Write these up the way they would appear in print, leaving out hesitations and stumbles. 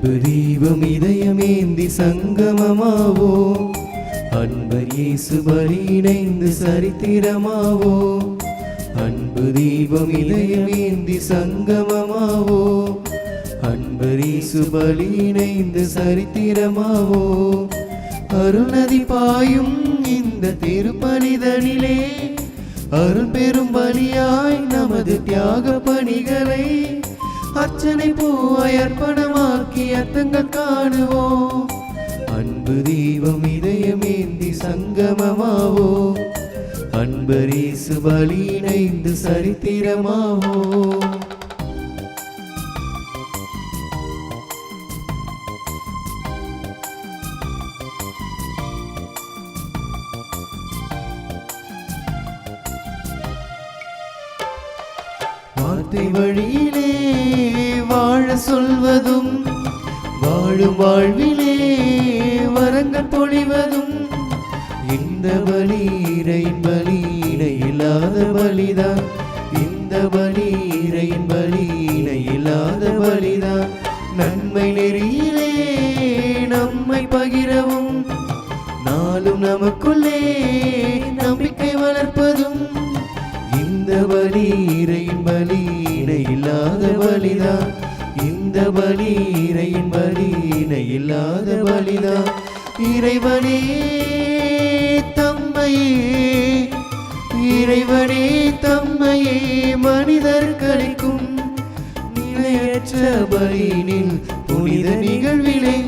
அன்பு தீபம் இதயமேந்தி சங்கமமாவோ, அன்பர் இயேசு பலி இணைந்து சரித்திரமாவோ. அன்பு தீபம் இதயமேந்தி சங்கமமாவோ, அன்பர் இயேசு பலி இணைந்து சரித்திரமாவோ. அருள்நதி பாயும் இந்த திருப்பலிதனிலே அருள் பெரும் பலியாய் நமது தியாக பணிகளை அர்ச்சனை பூவாய் அர்ப்பணமாக்கி அர்த்தங்கள் காணுவோம். அன்பு தீபம் இதயமேந்தி சங்கமமாவோ, அன்பர் இயேசு பலி இணைந்து சரித்திரமாவோ. வார்த்தை வழியிலே வாழ சொல்வதும், வாழும் வாழ்விலே வரங்கள் பொழிவதும், இந்த பலி இறையின் பலி இணையில்லாத பலிதான். இந்த பலி இறையின் பலி இணையில்லாத பலிதான். நன்மை நெறியிலே நம்மை பகிரவும், நாளும் நமக்குள்ளே நம்பிக்கை வளர்ப்பதும், இந்த பலி இறையின் பலி இணையில்லாத பலிதான். இந்த பலி இறையின் பலி இணையில்லாத பலிதான். இறைவனே தம்மையே, இறைவனே தம்மையே மனிதர்களுக்கும் நிலையற்ற பலியினில் புனித நிகழ்விலே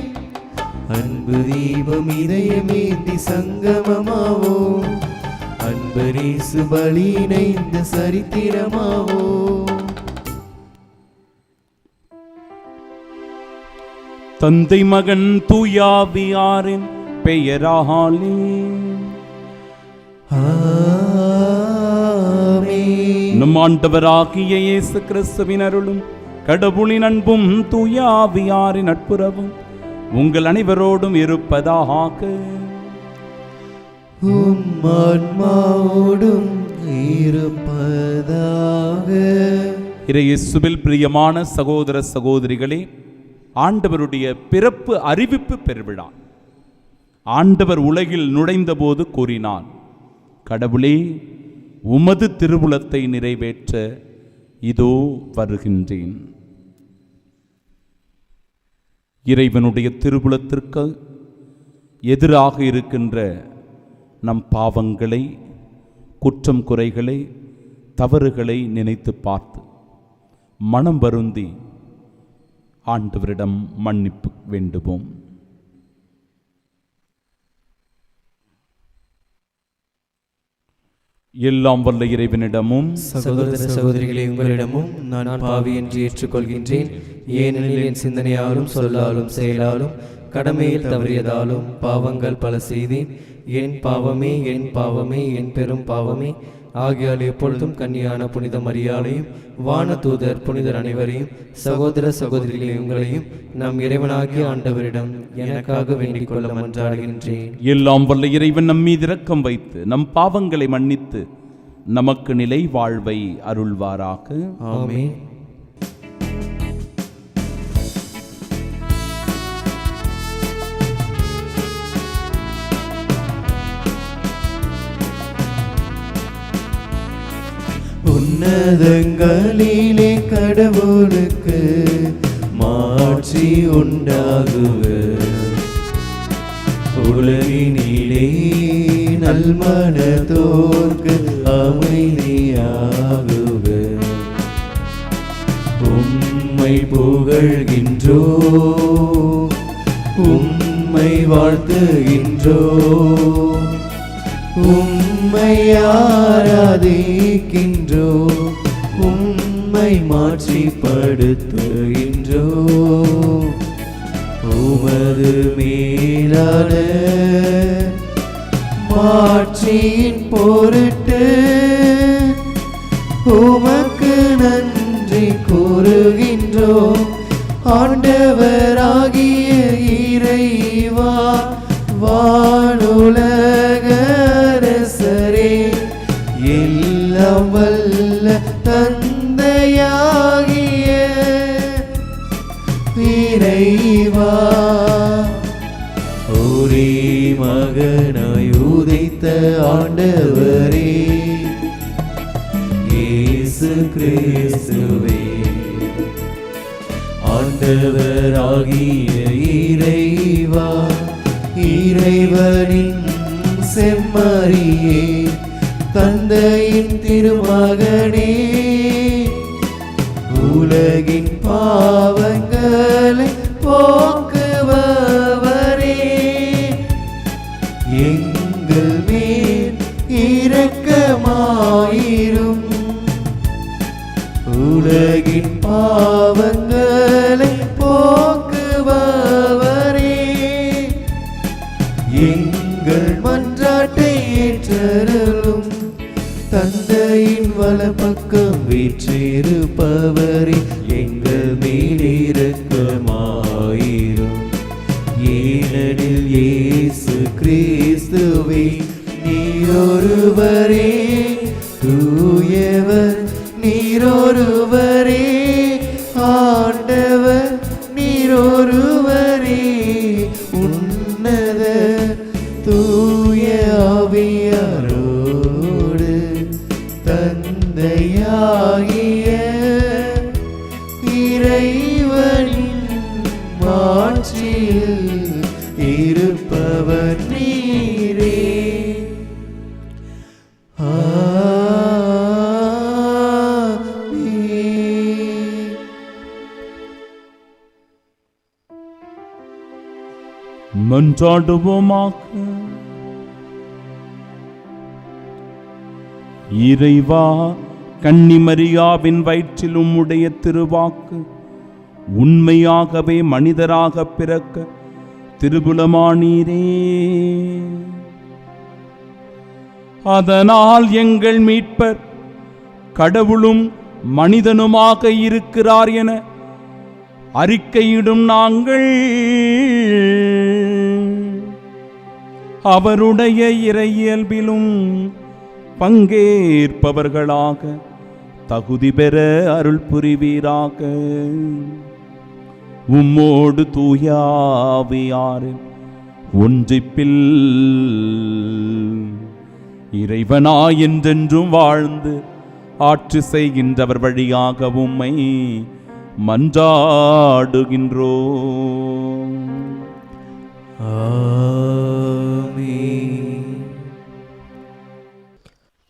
அன்பு தீபம் இதயமேந்தி சங்கமமாவோ, அன்பர் இயேசு பலி இணைந்து சரித்திரமாவோ. தந்தை மகன் தூயாவியாரின் பெயராலே ஆமென். நம் ஆண்டவராகிய இயேசு கிறிஸ்துவின் அருளும் கடவுளின் அன்பும் தூயாவியாரின் நட்புறவும் உங்கள் அனைவரோடும் இருப்பதாக. உம் ஆன்மாவோடும் இருப்பதாக. இயேசுவில் பிரியமான சகோதர சகோதரிகளே, ஆண்டவருடைய பிறப்பு அறிவிப்பு பெருவிழா. ஆண்டவர் உலகில் நுழைந்தபோது கூறினார், கடவுளே, உமது திருவுளத்தை நிறைவேற்ற இதோ வருகின்றேன். இறைவனுடைய திருவுளத்திற்கு எதிராக இருக்கின்ற நம் பாவங்களை, குற்றம் குறைகளை, தவறுகளை நினைத்து பார்த்து மனம் வருந்தி ஆண்டவரிடம் மன்னிப்பு வேண்டுவோம். எல்லாம் வல்ல இறைவனிடமும் சகோதர சகோதரிகளை உங்களிடமும் நான் பாவி என்று ஏற்றுக்கொள்கின்றேன். ஏனெனில் என் சிந்தனையாலும் சொல்லாலும் செயலாலும் கடமையில் தவறியதாலும் பாவங்கள் பல செய்தேன். என் பாவமே, என் பாவமே, என் பெரும் பாவமே. ஆகியால் எப்பொழுதும் கன்னியான புனித மரியாளையும் வானதூதர் புனிதர் அனைவரையும் சகோதர சகோதரிகளை உங்களையும் நம் இறைவனாகிய ஆண்டவரிடம் எனக்காக வேண்டிக் கொள்ள மன்றாடுகின்றேன். எல்லாம் வல்ல இறைவன் நம் மீது இரக்கம் வைத்து நம் பாவங்களை மன்னித்து நமக்கு நிலை வாழ்வை அருள்வாராக. ஆமென். உன்னதங்களிலே கடவுளுக்கு மாட்சி உண்டாகுக. உலகினிலே நல்மனதோர்க்கு அமைதியாகுக. உம்மை புகழ்கின்றோ, உம்மை வாழ்த்துகின்றோ, உம்மை ஆராதிக்கின்றோ, உம்மை மாட்சிப்படுத்துகின்றோ. உமது மேலான மாட்சியின் பொருட்டு உமக்கு நன்றி கூறுகின்றோ. ஆண்டவராகிய இறைவா, வானுலக அரசரே, எல்லாம் வல்ல தந்தையாகிய இறைவா, ஒரே மகனாய் உதைத்த ஆண்டவரே, இயேசு கிறிஸ்துவே, ஆண்டவராகிய இறைவா, இறைவனின் செம்மறியே, தந்தையின் திருமகனே, உலகின் பாவங்களை போக்குபவரே, எங்கள் மேல் இரக்கமாயிரும். உலகின் பாவங்களை போக்குபவரே, எங்கள் மன்றாட்டை ஏற்றருளும். தந்தையின் வலப்பக்கம் வீற்றிருப்பவரே, எங்கள் மேல் இரக்கமாயிரும். ஏனெனில் இயேசு கிறிஸ்துவே, நீரொருவரே தூயவர், நீரொருவரே ஆண்டவர், நீரொருவரே உன்னத தூய ஆவியாரோடு தந்தையாகிய இறைவனின் மாட்சியில் இருப்பவர் நீரே. மன்றாடுவோமாக. இறைவா, கன்னிமரியாவின் வயிற்றில் உம்முடைய திருவாக்கு உண்மையாகவே மனிதராக பிறக்க திருபுலமானீரே. அதனால் எங்கள் மீட்பர் கடவுளும் மனிதனுமாக இருக்கிறார் என அறிக்கையிடும் நாங்கள் அவருடைய இறையியல்பிலும் பங்கேற்பவர்களாக தகுதி பெற அருள் புரிவீராக. உம்மோடு தூயாவியாரின் ஒன்றிப்பில் இறைவனாய் என்றென்றும் வாழ்ந்து ஆட்சி செய்கின்றவர் வழியாக உம்மை மன்றாடுகின்றோம்.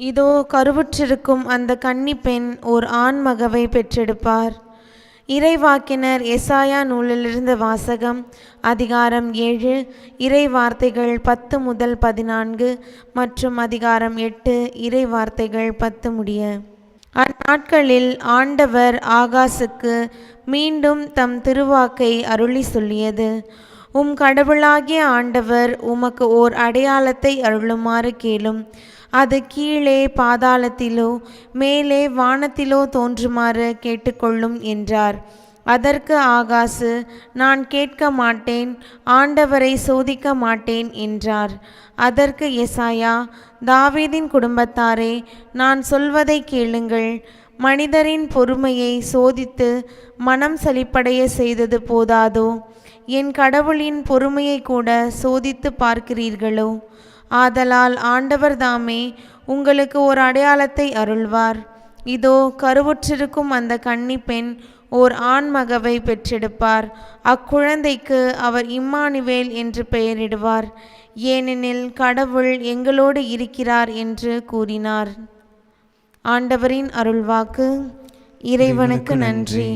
இதோ கருவுற்றிருக்கும் அந்த கன்னிப்பெண் ஓர் ஆண் மகவை பெற்றெடுப்பார். இறைவாக்கினர் எசாயா நூலிலிருந்து வாசகம். அதிகாரம் 7, இறை வார்த்தைகள் 10 முதல் 14 மற்றும் அதிகாரம் 8, இறை வார்த்தைகள் 10 முடிய. அந்நாட்களில் ஆண்டவர் ஆகாசுக்கு மீண்டும் தம் திருவாக்கை அருளி சொல்லியது. உம் கடவுளாகிய ஆண்டவர் உமக்கு ஓர் அடையாளத்தை அருளுமாறு கேளும். அது கீழே பாதாளத்திலோ மேலே வானத்திலோ தோன்றுமாறு கேட்டுக்கொள்ளும் என்றார். அதற்கு ஆகாசு, நான் கேட்க மாட்டேன், ஆண்டவரை சோதிக்க மாட்டேன் என்றார். அதற்கு எசாயா, தாவீதின் குடும்பத்தாரே, நான் சொல்வதை கேளுங்கள். மனிதரின் பொறுமையை சோதித்து மனம் சலிப்படைய செய்தது போதாதோ? என் கடவுளின் பொறுமையை கூட சோதித்து பார்க்கிறீர்களோ? ஆதலால் ஆண்டவர் தாமே உங்களுக்கு ஒரு அடையாளத்தை அருள்வார். இதோ கருவுற்றிருக்கும் அந்த கன்னிப்பெண் ஓர் ஆண்மகவை பெற்றெடுப்பார். அக்குழந்தைக்கு அவர் இம்மானுவேல் என்று பெயரிடுவார். ஏனெனில் கடவுள் எங்களோடு இருக்கிறார் என்று கூறினார். ஆண்டவரின் அருள்வாக்கு. இறைவனுக்கு நன்றி.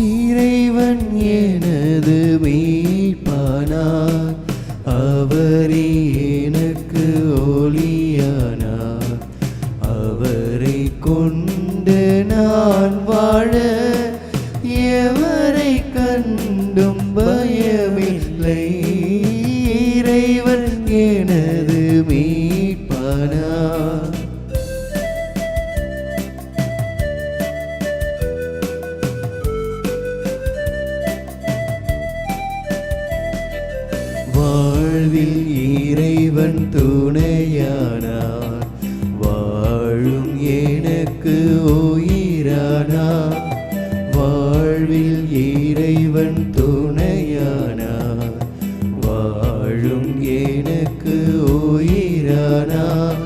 இறைவன் எனது மீட்பானார், அவரே எனக்கு ஒளியானார். அவரை கொண்டு நான் வாழ எவரை கண்டும் பயமில்லை. இறைவன் எனது மீட்பானார், வாழ்வில் இறைவன் துணையானார், வாழும் எனக்கு உயிரானார். வாழ்வில் இறைவன் துணையானார், வாழும் எனக்கு உயிரானார்.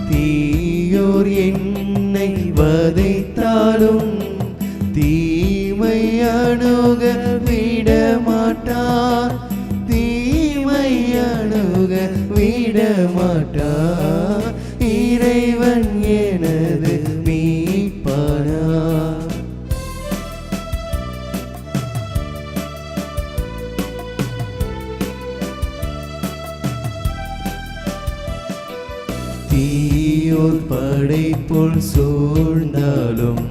தீயோர் என்னை வதைத்தாலும் தீமை அணுக விடமாட்டார், தீமை அணுக விடமாட்டார். இறைவன் எனது மீட்பானார். தீயோர் படை போல் சூழ்ந்தாலும்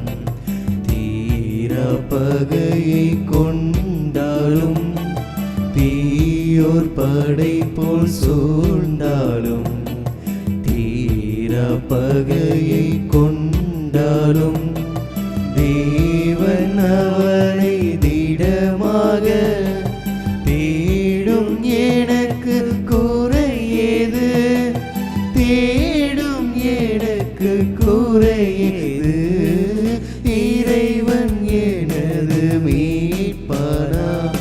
தீரா பகையை கொண்டாலும், தீயோர் படை போல் சூழ்ந்தாலும் தீரா பகையை கொண்டாலும், தேவன் அவனை திடமாக தேடும் எனக்கு குறையேது, தேடும் எனக்கு குறையேது. இறைவன் எனது மீட்பானார்,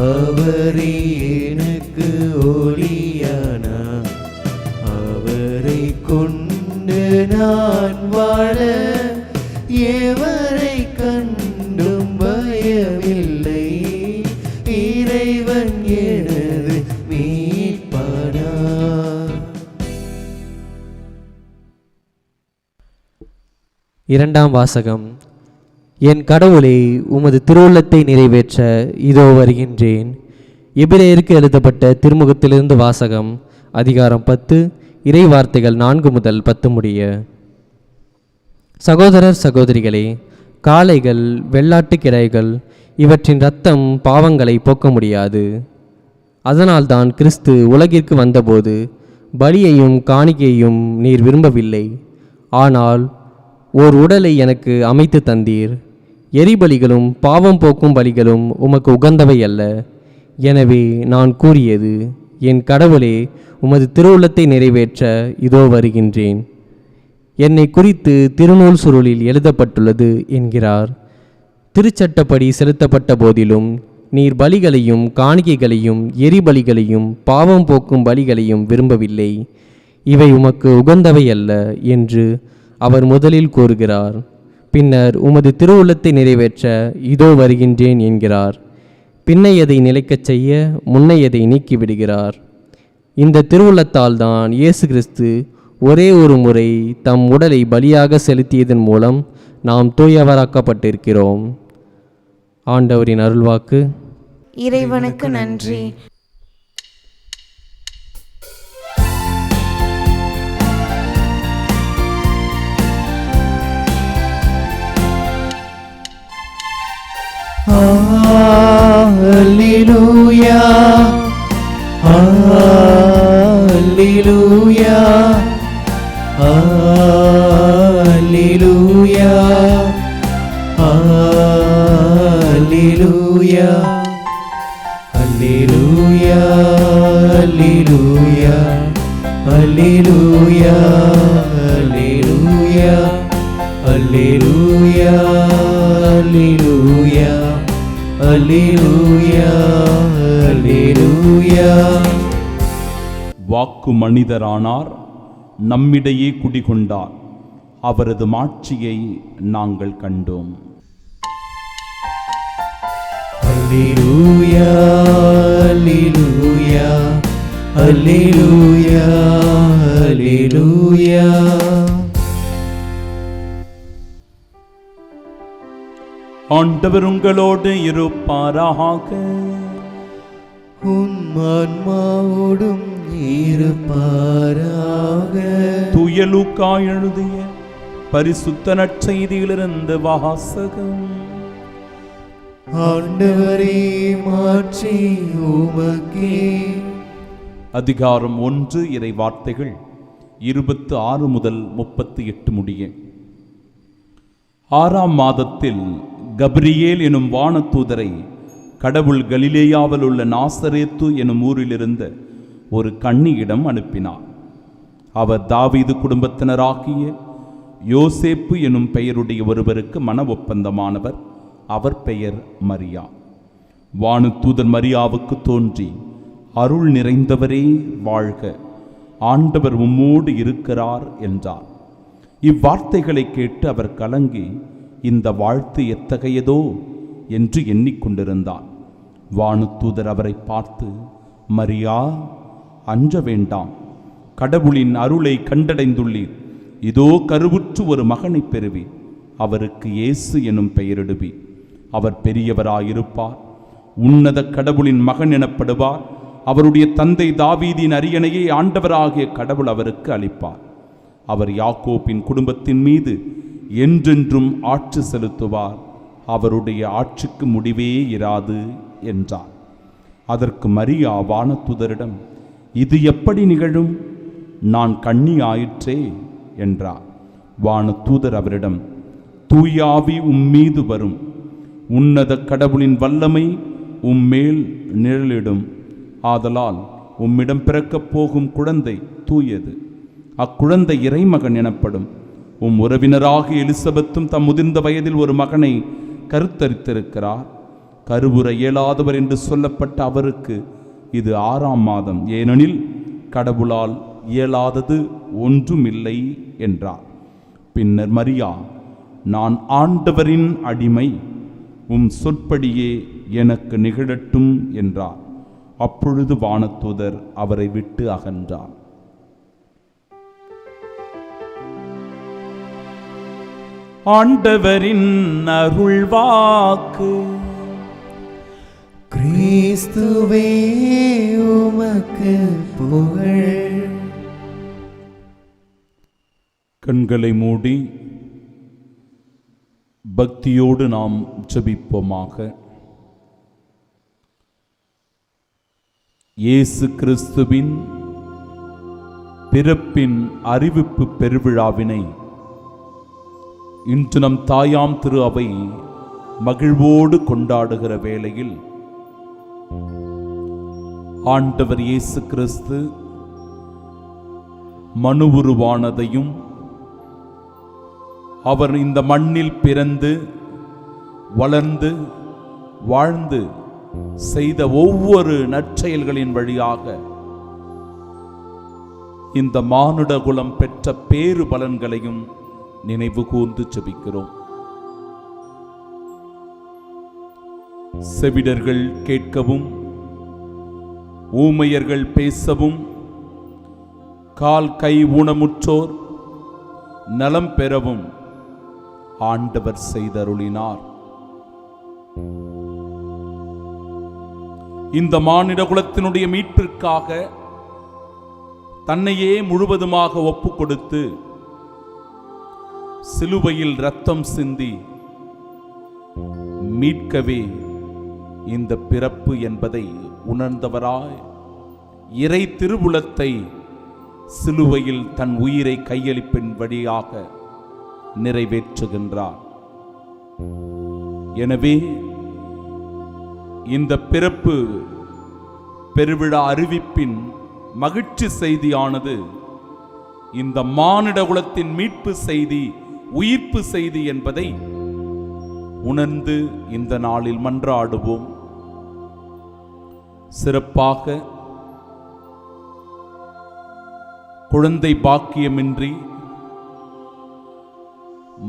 அவரே எனக்கு ஒளியானார். அவரை கொண்டு நான் வாழ எவரை கண்டும் பயமில்லை. இறைவன் எனது மீட்பானார். இரண்டாம் வாசகம். என் கடவுளே, உமது திருவுள்ளத்தை நிறைவேற்ற இதோ வருகின்றேன். எபிரேயருக்கு எழுதப்பட்ட திருமுகத்திலிருந்து வாசகம். அதிகாரம் 10, இறை வார்த்தைகள் 4 முதல் 10 முடிய. சகோதரர் சகோதரிகளே, காளைகள், வெள்ளாட்டு கிடாய்கள் இவற்றின் இரத்தம் பாவங்களை போக்க முடியாது. அதனால்தான் கிறிஸ்து உலகிற்கு வந்தபோது பலியையும் காணிக்கையையும் நீர் விரும்பவில்லை, ஆனால் ஓர் உடலை எனக்கு அமைத்து தந்தீர். எரிபலிகளும் பாவம் போக்கும் பலிகளும் உமக்கு உகந்தவை அல்ல. எனவே நான் கூறியது, என் கடவுளே, உமது திருவுள்ளத்தை நிறைவேற்ற இதோ வருகின்றேன். என்னை குறித்து திருநூல் சுருளில் எழுதப்பட்டுள்ளது என்கிறார். திருச்சட்டப்படி செலுத்தப்பட்ட போதிலும் நீர் பலிகளையும் காணிக்கைகளையும் எரிபலிகளையும் பாவம் போக்கும் பலிகளையும் விரும்பவில்லை, இவை உமக்கு உகந்தவை அல்ல என்று அவர் முதலில் கூறுகிறார். பின்னர் உமது திருவுள்ளத்தை நிறைவேற்ற இதோ வருகின்றேன் என்கிறார். பின்னையதை நிலைக்கச் செய்ய முன்னையதை நீக்கிவிடுகிறார். இந்த திருவுள்ளத்தால் தான் இயேசு கிறிஸ்து ஒரே ஒரு முறை தம் உடலை பலியாக செலுத்தியதன் மூலம் நாம் தூயவராக்கப்பட்டிருக்கிறோம். ஆண்டவரின் அருள்வாக்கு. இறைவனுக்கு நன்றி. Alleluia, Alleluia, Alleluia, Alleluia, Alleluia, Alleluia, Alleluia, Alleluia, Alleluia, Alleluia, Alleluia, Alleluia. வாக்கு மனிதரானார், நம்மிடையே குடிகொண்டார், அவரது மாட்சியை நாங்கள் கண்டோம். Alleluia, Alleluia, Alleluia, Alleluia. ஆண்டவர் உங்களோடு இருப்பாராக. உம் ஆன்மாவோடும் இருப்பாராக. தூய லூக்கா எழுதிய பரிசுத்த நற்செய்தியிலிருந்து வாசகம். ஆண்டவரே, மாட்சி உமக்கே. அதிகாரம் 1. இறை வார்த்தைகள் 26 முதல் 38 முடிய. 6ஆம் மாதத்தில் கபிரியேல் எனும் வானதூதரை கடவுள் கலிலேயாவில் உள்ள நாசரேத்து எனும் ஊரிலிருந்த ஒரு கன்னியிடம் அனுப்பினார். அவர் தாவீது குடும்பத்தினராகிய யோசேப்பு எனும் பெயருடைய ஒருவருக்கு மன ஒப்பந்தமானவர். அவர் பெயர் மரியா. வானதூதர் மரியாவுக்கு தோன்றி, அருள் நிறைந்தவரே வாழ்க, ஆண்டவர் உம்மோடு இருக்கிறார் என்றார். இவ்வார்த்தைகளை கேட்டு அவர் கலங்கி, இந்த வாழ்த்து எத்தகையதோ என்று எண்ணிக்கொண்டிருந்தார். வானதூதர் அவரை பார்த்து, மரியா, அஞ்ச வேண்டாம், கடவுளின் அருளை கண்டடைந்துள்ளீர். இதோ கருவுற்று ஒரு மகனை பெறுவீர். அவருக்கு இயேசு எனும் பெயரிடுவீர். அவர் பெரியவராயிருப்பார், உன்னத கடவுளின் மகன் எனப்படுவார். அவருடைய தந்தை தாவீதின் அரியணையை ஆண்டவராகிய கடவுள் அவருக்கு அளிப்பார். அவர் யாக்கோபின் குடும்பத்தின் மீது என்றென்றும் ஆட்சி செலுத்துவார். அவருடைய ஆட்சிக்கு முடிவே இராது என்றார். அதற்கு மரியா வானதூதரிடம், இது எப்படி நிகழும்? நான் கன்னி ஆயிற்றே என்றார். வானதூதர் அவரிடம், தூயாவி உம்மீது வரும், உன்னத கடவுளின் வல்லமை உம்மேல் நிழலிடும். ஆதலால் உம்மிடம் பிறக்கப் போகும் குழந்தை தூயது. அக்குழந்தை இறைமகன் எனப்படும். உறவினராக எலிசபெத்தும் தம் முதிர்ந்த வயதில் ஒரு மகனை கருத்தரித்திருக்கிறார். கருவுற இயலாதவர் என்று சொல்லப்பட்ட அவருக்கு இது 6ஆம் மாதம், ஏனெனில் கடவுளால் இயலாதது ஒன்றுமில்லை என்றார். பின்னர் மரியா, நான் ஆண்டவரின் அடிமை, உம் சொற்படியே எனக்கு நிகழட்டும் என்றார். அப்பொழுது வானதூதர் அவரை விட்டு அகன்றார். ஆண்டவரின் அருள்வாக்கு. கிறிஸ்துவே உமக்கு புகழ். கண்களை மூடி பக்தியோடு நாம் ஜெபிப்போமாக. இயேசு கிறிஸ்துவின் பிறப்பின் அறிவிப்பு பெருவிழாவினை இன்று நம் தாயாம் திரு அவை மகிழ்வோடு கொண்டாடுகிற வேளையில் ஆண்டவர் இயேசு கிறிஸ்து மனு உருவானதையும், அவர் இந்த மண்ணில் பிறந்து வளர்ந்து வாழ்ந்து செய்த ஒவ்வொரு நற்செயல்களின் வழியாக இந்த மானுட குலம் பெற்ற பேறு பலன்களையும் நினைவு கூர்ந்து ஜெபிக்கிறோம். செவிடர்கள் கேட்கவும், ஊமையர்கள் பேசவும், கால் கை ஊனமுற்றோர் நலம் பெறவும் ஆண்டவர் செய்தருளினார். இந்த மானிட குலத்தினுடைய மீட்பிற்காக தன்னையே முழுவதுமாக ஒப்புக் கொடுத்து சிலுவையில் இரத்தம் சிந்தி மீட்கவே இந்த பிறப்பு என்பதை உணர்ந்தவராய் இறை திருவுளத்தை சிலுவையில் தன் உயிரை கையளிப்பின் வழியாக நிறைவேற்றுகின்றார். எனவே இந்த பிறப்பு பெருவிழா அறிவிப்பின் மகிழ்ச்சி செய்தியானது இந்த மானிட குலத்தின் மீட்பு செய்தி, உயிர்ப்பு செய்தி என்பதை உணர்ந்து இந்த நாளில் மன்றாடுவோம். சிறப்பாக குழந்தை பாக்கியமின்றி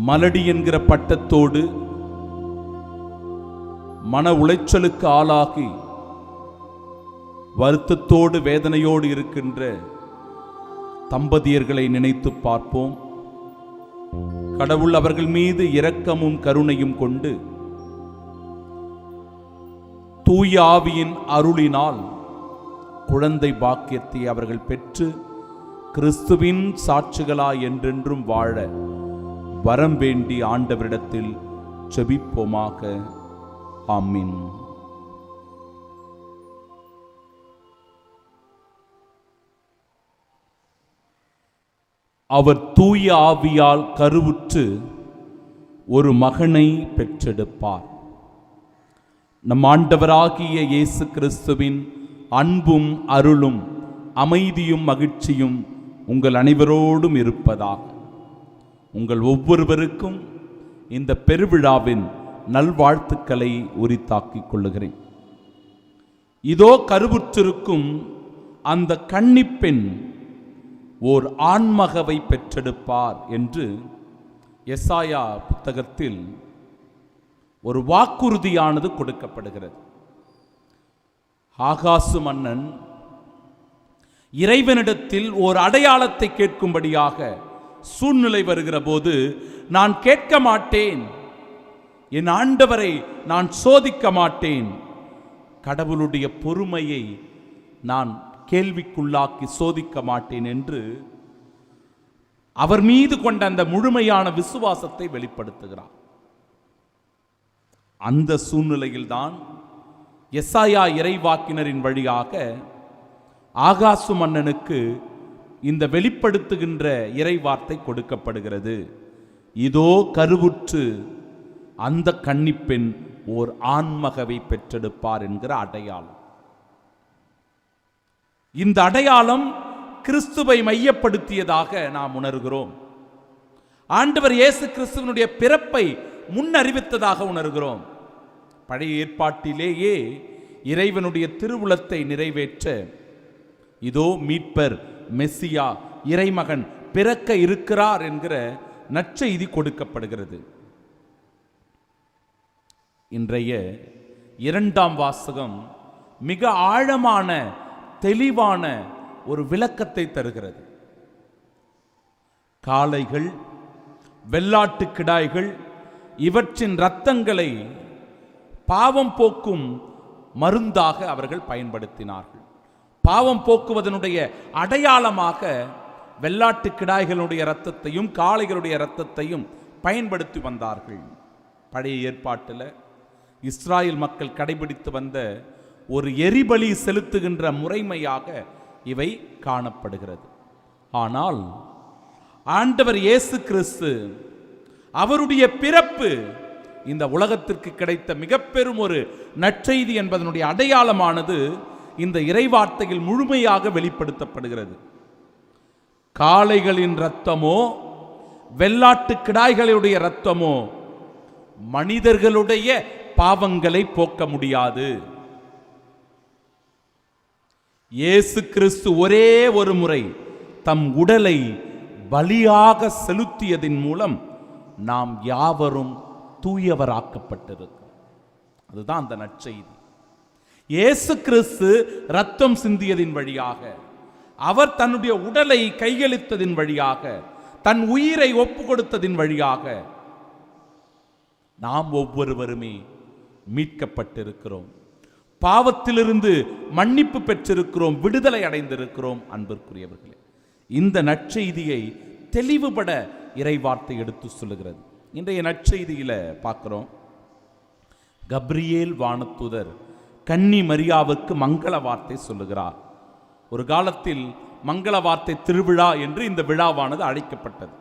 மலடி என்கிற பட்டத்தோடு மன உளைச்சலுக்கு ஆளாகி வருத்தத்தோடு வேதனையோடு இருக்கின்ற தம்பதியர்களை நினைத்து பார்ப்போம். கடவுள் அவர்கள் மீது இரக்கமும் கருணையும் கொண்டு தூய ஆவியின் அருளினால் குழந்தை பாக்கியத்தை அவர்கள் பெற்று கிறிஸ்துவின் சாட்சிகளாய் என்றென்றும் வாழ வரம் வேண்டி ஆண்டவரிடத்தில் ஜெபிப்போமாக. ஆமீன். அவர் தூய ஆவியால் கருவுற்று ஒரு மகனை பெற்றெடுப்பார். நம் ஆண்டவராகிய இயேசு கிறிஸ்துவின் அன்பும் அருளும் அமைதியும் மகிழ்ச்சியும் உங்கள் அனைவரோடும் இருப்பதாக. உங்கள் ஒவ்வொருவருக்கும் இந்த பெருவிழாவின் நல்வாழ்த்துக்களை உரித்தாக்கிக் கொள்ளுகிறேன். இதோ கருவுற்றிருக்கும் அந்த கன்னிப்பெண் ஓர் ஆண்மகவை பெற்றெடுப்பார் என்று எசாயா புத்தகத்தில் ஒரு வாக்குறுதியானது கொடுக்கப்படுகிறது. ஆகாசு மன்னன் இறைவனிடத்தில் ஒரு அடையாளத்தை கேட்கும்படியாக சூழ்நிலை வருகிற போது, நான் கேட்க மாட்டேன், என் ஆண்டவரை நான் சோதிக்க மாட்டேன், கடவுளுடைய பொறுமையை நான் கேள்விக்குள்ளாக்கி சோதிக்க மாட்டேன் என்று அவர் மீது கொண்ட அந்த முழுமையான விசுவாசத்தை வெளிப்படுத்துகிறார். அந்த சூழ்நிலையில்தான் எசாயா இறைவாக்கினரின் வழியாக ஆகாசு மன்னனுக்கு இந்த வெளிப்படுத்துகின்ற இறைவார்த்தை கொடுக்கப்படுகிறது. இதோ கருவுற்று அந்த கன்னிப்பெண் ஓர் ஆண்மகவை பெற்றெடுப்பார் என்கிற அடையாளம். இந்த அடையாளம் கிறிஸ்துவை மையப்படுத்தியதாக நாம் உணர்கிறோம். ஆண்டவர் இயேசு கிறிஸ்துவனுடைய பிறப்பை முன்னறிவித்ததாக உணர்கிறோம். பழைய ஏற்பாட்டிலேயே இறைவனுடைய திருவுளத்தை நிறைவேற்ற இதோ மீட்பர் மெசியா இறைமகன் பிறக்க இருக்கிறார் என்கிற நற்செய்தி கொடுக்கப்படுகிறது. இன்றைய இரண்டாம் வாசகம் மிக ஆழமான தெளிவான ஒரு விளக்கத்தை தருகிறது. காளைகள், வெள்ளாட்டு கிடாய்கள் இவற்றின் இரத்தங்களை பாவம் போக்கும் மருந்தாக அவர்கள் பயன்படுத்தினார்கள். பாவம் போக்குவதனுடைய அடையாளமாக வெள்ளாட்டு கிடாய்களுடைய இரத்தத்தையும் காளைகளுடைய இரத்தத்தையும் பயன்படுத்தி வந்தார்கள். பழைய ஏற்பாட்டில் இஸ்ராயல் மக்கள் கடைபிடித்து வந்த ஒரு எரிபலி செலுத்துகின்ற முறைமையாக இவை காணப்படுகிறது. ஆனால் ஆண்டவர் இயேசு கிறிஸ்து அவருடைய பிறப்பு இந்த உலகத்திற்கு கிடைத்த மிக பெரும் ஒரு நற்செய்தி என்பதனுடைய அடையாளமானது இந்த இறைவார்த்தையில் முழுமையாக வெளிப்படுத்தப்படுகிறது. காளைகளின் இரத்தமோ வெள்ளாட்டு கிடாய்களுடைய இரத்தமோ மனிதர்களுடைய பாவங்களை போக்க முடியாது. இயேசு கிறிஸ்து ஒரே ஒரு முறை தம் உடலை பலியாக செலுத்தியதின் மூலம் நாம் யாவரும் தூயவராக்கப்பட்டிருக்கிறோம். அதுதான் அந்த நற்செய்தி. இயேசு கிறிஸ்து இரத்தம் சிந்தியதின் வழியாக, அவர் தன்னுடைய உடலை கையளித்ததின் வழியாக, தன் உயிரை ஒப்பு கொடுத்ததின் வழியாக நாம் ஒவ்வொருவருமே மீட்கப்பட்டிருக்கிறோம். பாவத்திலிருந்து மன்னிப்பு பெற்றிருக்கிறோம், விடுதலை அடைந்திருக்கிறோம். அன்பிற்குரியவர்களே, இந்த நற்செய்தியை தெளிவுபட இறைவார்த்தை எடுத்து சொல்லுகிறது. இன்றைய நற்செய்தியில பார்க்கிறோம், கப்ரியேல் வானதூதர் கன்னி மரியாவுக்கு மங்கள வார்த்தை சொல்லுகிறார். ஒரு காலத்தில் மங்கள வார்த்தை திருவிழா என்று இந்த விழாவானது அழைக்கப்பட்டது.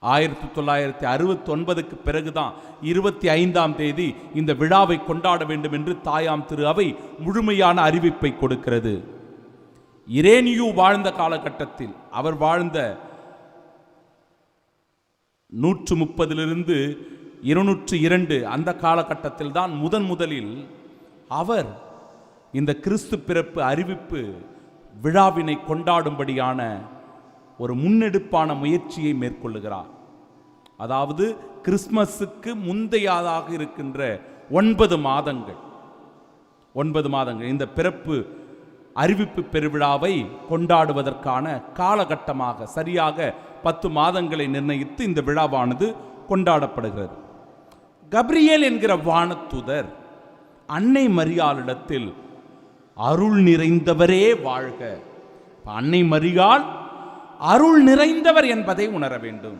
1969க்கு பிறகுதான் 25ஆம் தேதி இந்த விழாவை கொண்டாட வேண்டும் என்று தாயாம் திரு அவை முழுமையான அறிவிப்பை கொடுக்கிறது. இரேனியு வாழ்ந்த காலகட்டத்தில், அவர் வாழ்ந்த 130 202 அந்த காலகட்டத்தில் தான் முதலில் அவர் இந்த கிறிஸ்து பிறப்பு அறிவிப்பு விழாவினை கொண்டாடும்படியான ஒரு முன்னெடுப்பான முயற்சியை மேற்கொள்ளுகிறார். அதாவது கிறிஸ்மஸுக்கு முந்தையதாக இருக்கின்ற 9 மாதங்கள் இந்த பிறப்பு அறிவிப்பு பெருவிழாவை கொண்டாடுவதற்கான காலகட்டமாக சரியாக 10 மாதங்களை நிர்ணயித்து இந்த விழாவானது கொண்டாடப்படுகிறது. கப்ரியேல் என்கிற வானதூதர் அன்னை மரியாளிடத்தில் அருள் நிறைந்தவரே வாழ்க. அன்னை மரியாள் அருள் நிறைந்தவர் என்பதை உணர வேண்டும்.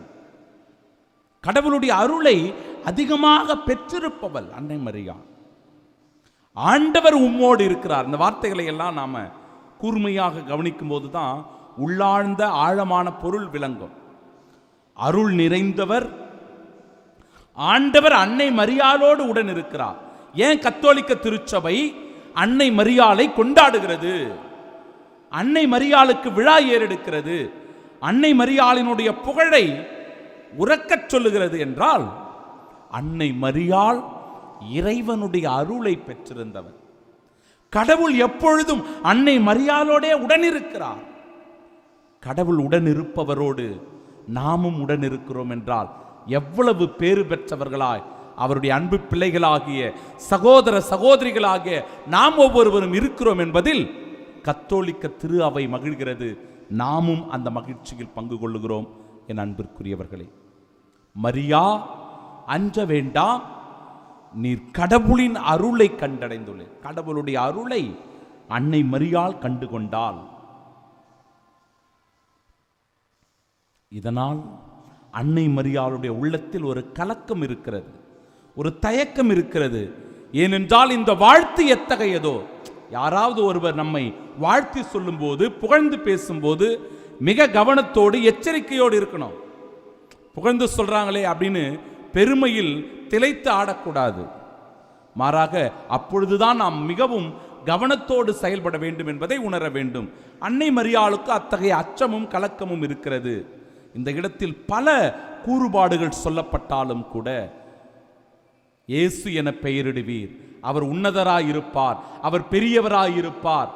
கடவுளுடைய அருளை அதிகமாக பெற்றிருப்பவள் அன்னை மரியாள். ஆண்டவர் உம்மோடு இருக்கிறார். இந்த வார்த்தைகளை எல்லாம் நாம கூர்மையாக கவனிக்கும் போதுதான் உள்ளாழ்ந்த ஆழமான பொருள் விளங்கும். அருள் நிறைந்தவர் ஆண்டவர் அன்னை மரியாளோடு உடன் இருக்கிறார். ஏன் கத்தோலிக்க திருச்சபை அன்னை மரியாளை கொண்டாடுகிறது? அன்னை மரியாளுக்கு விழா ஏறெடுக்கிறது, அன்னை மரியாளினுடைய புகழை உறக்கச் சொல்லுகிறது என்றால், அன்னை மரியாள் இறைவனுடைய அருளை பெற்றிருந்தவர். கடவுள் எப்பொழுதும் அன்னை மரியாளோடே உடனிருக்கிறார். கடவுள் உடனிருப்பவரோடு நாமும் உடனிருக்கிறோம் என்றால் எவ்வளவு பேறு பெற்றவர்களாய் அவருடைய அன்பு பிள்ளைகளாகிய சகோதர சகோதரிகளாகிய நாம் ஒவ்வொருவரும் இருக்கிறோம் என்பதில் கத்தோலிக்க திரு அவை மகிழ்கிறது. நாமும் அந்த மகிழ்ச்சியில் பங்கு கொள்ளுகிறோம். என் அன்பிற்குரியவர்களே, மரியா அஞ்ச வேண்டாம், நீர் கடவுளின் அருளை கண்டடைந்துள்ளேன். கடவுளுடைய அருளை அன்னை மரியாள் கண்டு கொண்டாள். இதனால் அன்னை மரியாளுடைய உள்ளத்தில் ஒரு கலக்கம் இருக்கிறது, ஒரு தயக்கம் இருக்கிறது. ஏனென்றால் இந்த வாழ்த்து எத்தகையதோ, யாராவது ஒருவர் நம்மை வாழ்த்தி சொல்லும் போது, புகழ்ந்து பேசும்போது மிக கவனத்தோடு எச்சரிக்கையோடு இருக்கணும். புகழ்ந்து சொல்றாங்களே அப்படின்னு பெருமையில் திளைத்து ஆடக்கூடாது. மாறாக அப்பொழுதுதான் நாம் மிகவும் கவனத்தோடு செயல்பட வேண்டும் என்பதை உணர வேண்டும். அன்னை மரியாளுக்கு அத்தகைய அச்சமும் கலக்கமும் இருக்கிறது. இந்த இடத்தில் பல கூறுபாடுகள் சொல்லப்பட்டாலும் கூட, இயேசு என பெயரிடுவீர், அவர் உன்னதராயிருப்பார், அவர் பெரியவராயிருப்பார்,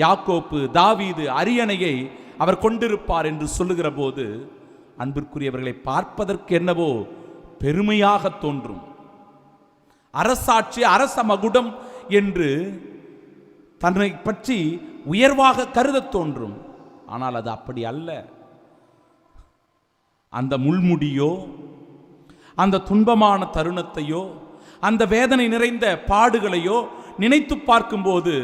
யாக்கோப்பு தாவீது அரியணையை அவர் கொண்டிருப்பார் என்று சொல்லுகிற போது, அன்பிற்குரியவர்களை பார்ப்பதற்கு என்னவோ பெருமையாக தோன்றும். அரசாட்சி அரச மகுடம் என்று தன்னை பற்றி உயர்வாக கருத தோன்றும். ஆனால் அது அப்படி அல்ல. அந்த முள்முடியோ, அந்த துன்பமான தருணத்தையோ, அந்த வேதனை நிறைந்த பாடுகளையோ நினைத்து பார்க்கும்போது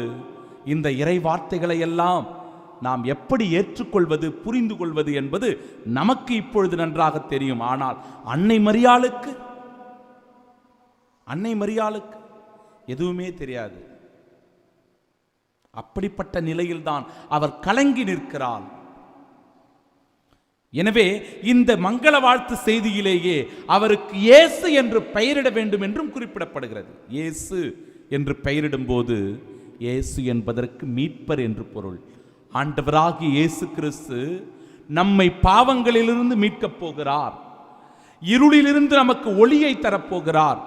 இந்த இறை வார்த்தைகளை எல்லாம் நாம் எப்படி ஏற்றுக்கொள்வது, புரிந்து கொள்வது என்பது நமக்கு இப்பொழுது நன்றாக தெரியும். ஆனால் அன்னை மரியாளுக்கு எதுவுமே தெரியாது. அப்படிப்பட்ட நிலையில்தான் அவர் கலங்கி நிற்கிறாள். எனவே இந்த மங்கள வாழ்த்து செய்தியிலேயே அவருக்கு இயேசு என்று பெயரிட வேண்டும் என்றும் குறிப்பிடப்படுகிறது. இயேசு என்று பெயரிடும் போது இயேசு என்பதற்கு மீட்பர் என்று பொருள். ஆண்டவராகிய இயேசு கிறிஸ்து நம்மை பாவங்களிலிருந்து மீட்கப் போகிறார், இருளிலிருந்து நமக்கு ஒளியை தரப்போகிறார்,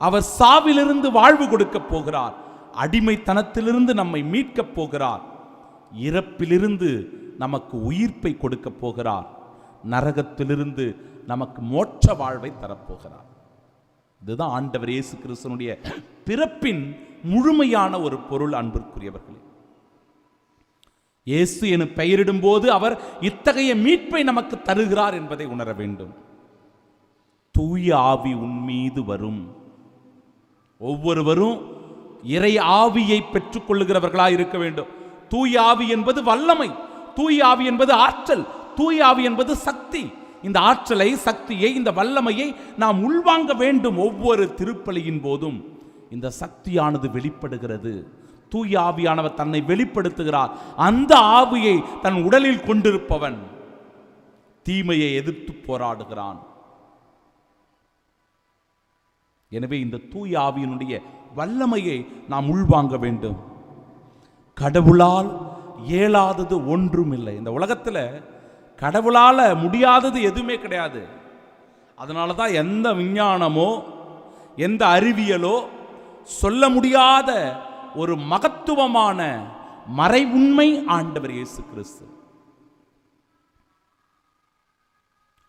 அவர் சாவிலிருந்து வாழ்வு கொடுக்கப் போகிறார், அடிமைத்தனத்திலிருந்து நம்மை மீட்கப் போகிறார், இறப்பிலிருந்து நமக்கு உயிர்ப்பை கொடுக்க போகிறார், நரகத்திலிருந்து நமக்கு மோட்ச வாழ்வை தரப்போகிறார். இதுதான் ஆண்டவர் இயேசு கிறிஸ்துனுடைய பிறப்பின் முழுமையான ஒரு பொருள். அன்பிற்குரியவர்களே, இயேசு என பெயரிடும் போது அவர் இத்தகைய மீட்பை நமக்கு தருகிறார் என்பதை உணர வேண்டும். தூய ஆவி உன்மீது வரும். ஒவ்வொருவரும் இறை ஆவியை பெற்றுக் கொள்ளுகிறவர்களாய் இருக்க வேண்டும். தூய ஆவி என்பது வல்லமை, தூய ஆவி என்பது ஆற்றல், தூய ஆவி என்பது சக்தி. இந்த ஆற்றலை, சக்தியை, இந்த வல்லமையை நாம் உள்வாங்க வேண்டும். ஒவ்வொரு திருப்பலியின் போதும் இந்த சக்தியானது வெளிப்படுகிறது. தூய ஆவியானவர் தன்னை வெளிப்படுத்துகிறார். அந்த ஆவியை தன் உடலில் கொண்டிருப்பவன் தீமையை எதிர்த்து போராடுகிறான். எனவே இந்த தூய ஆவியினுடைய வல்லமையை நாம் உள்வாங்க வேண்டும். கடவுளால் இயலாதது ஒன்றும் இல்லை. இந்த உலகத்தில் கடவுளால முடியாதது எதுவுமே கிடையாது. அதனால தான் எந்த விஞ்ஞானமோ எந்த அறிவியலோ சொல்ல முடியாத ஒரு மகத்துவமான மறை உண்மை ஆண்டவர் இயேசு கிறிஸ்து.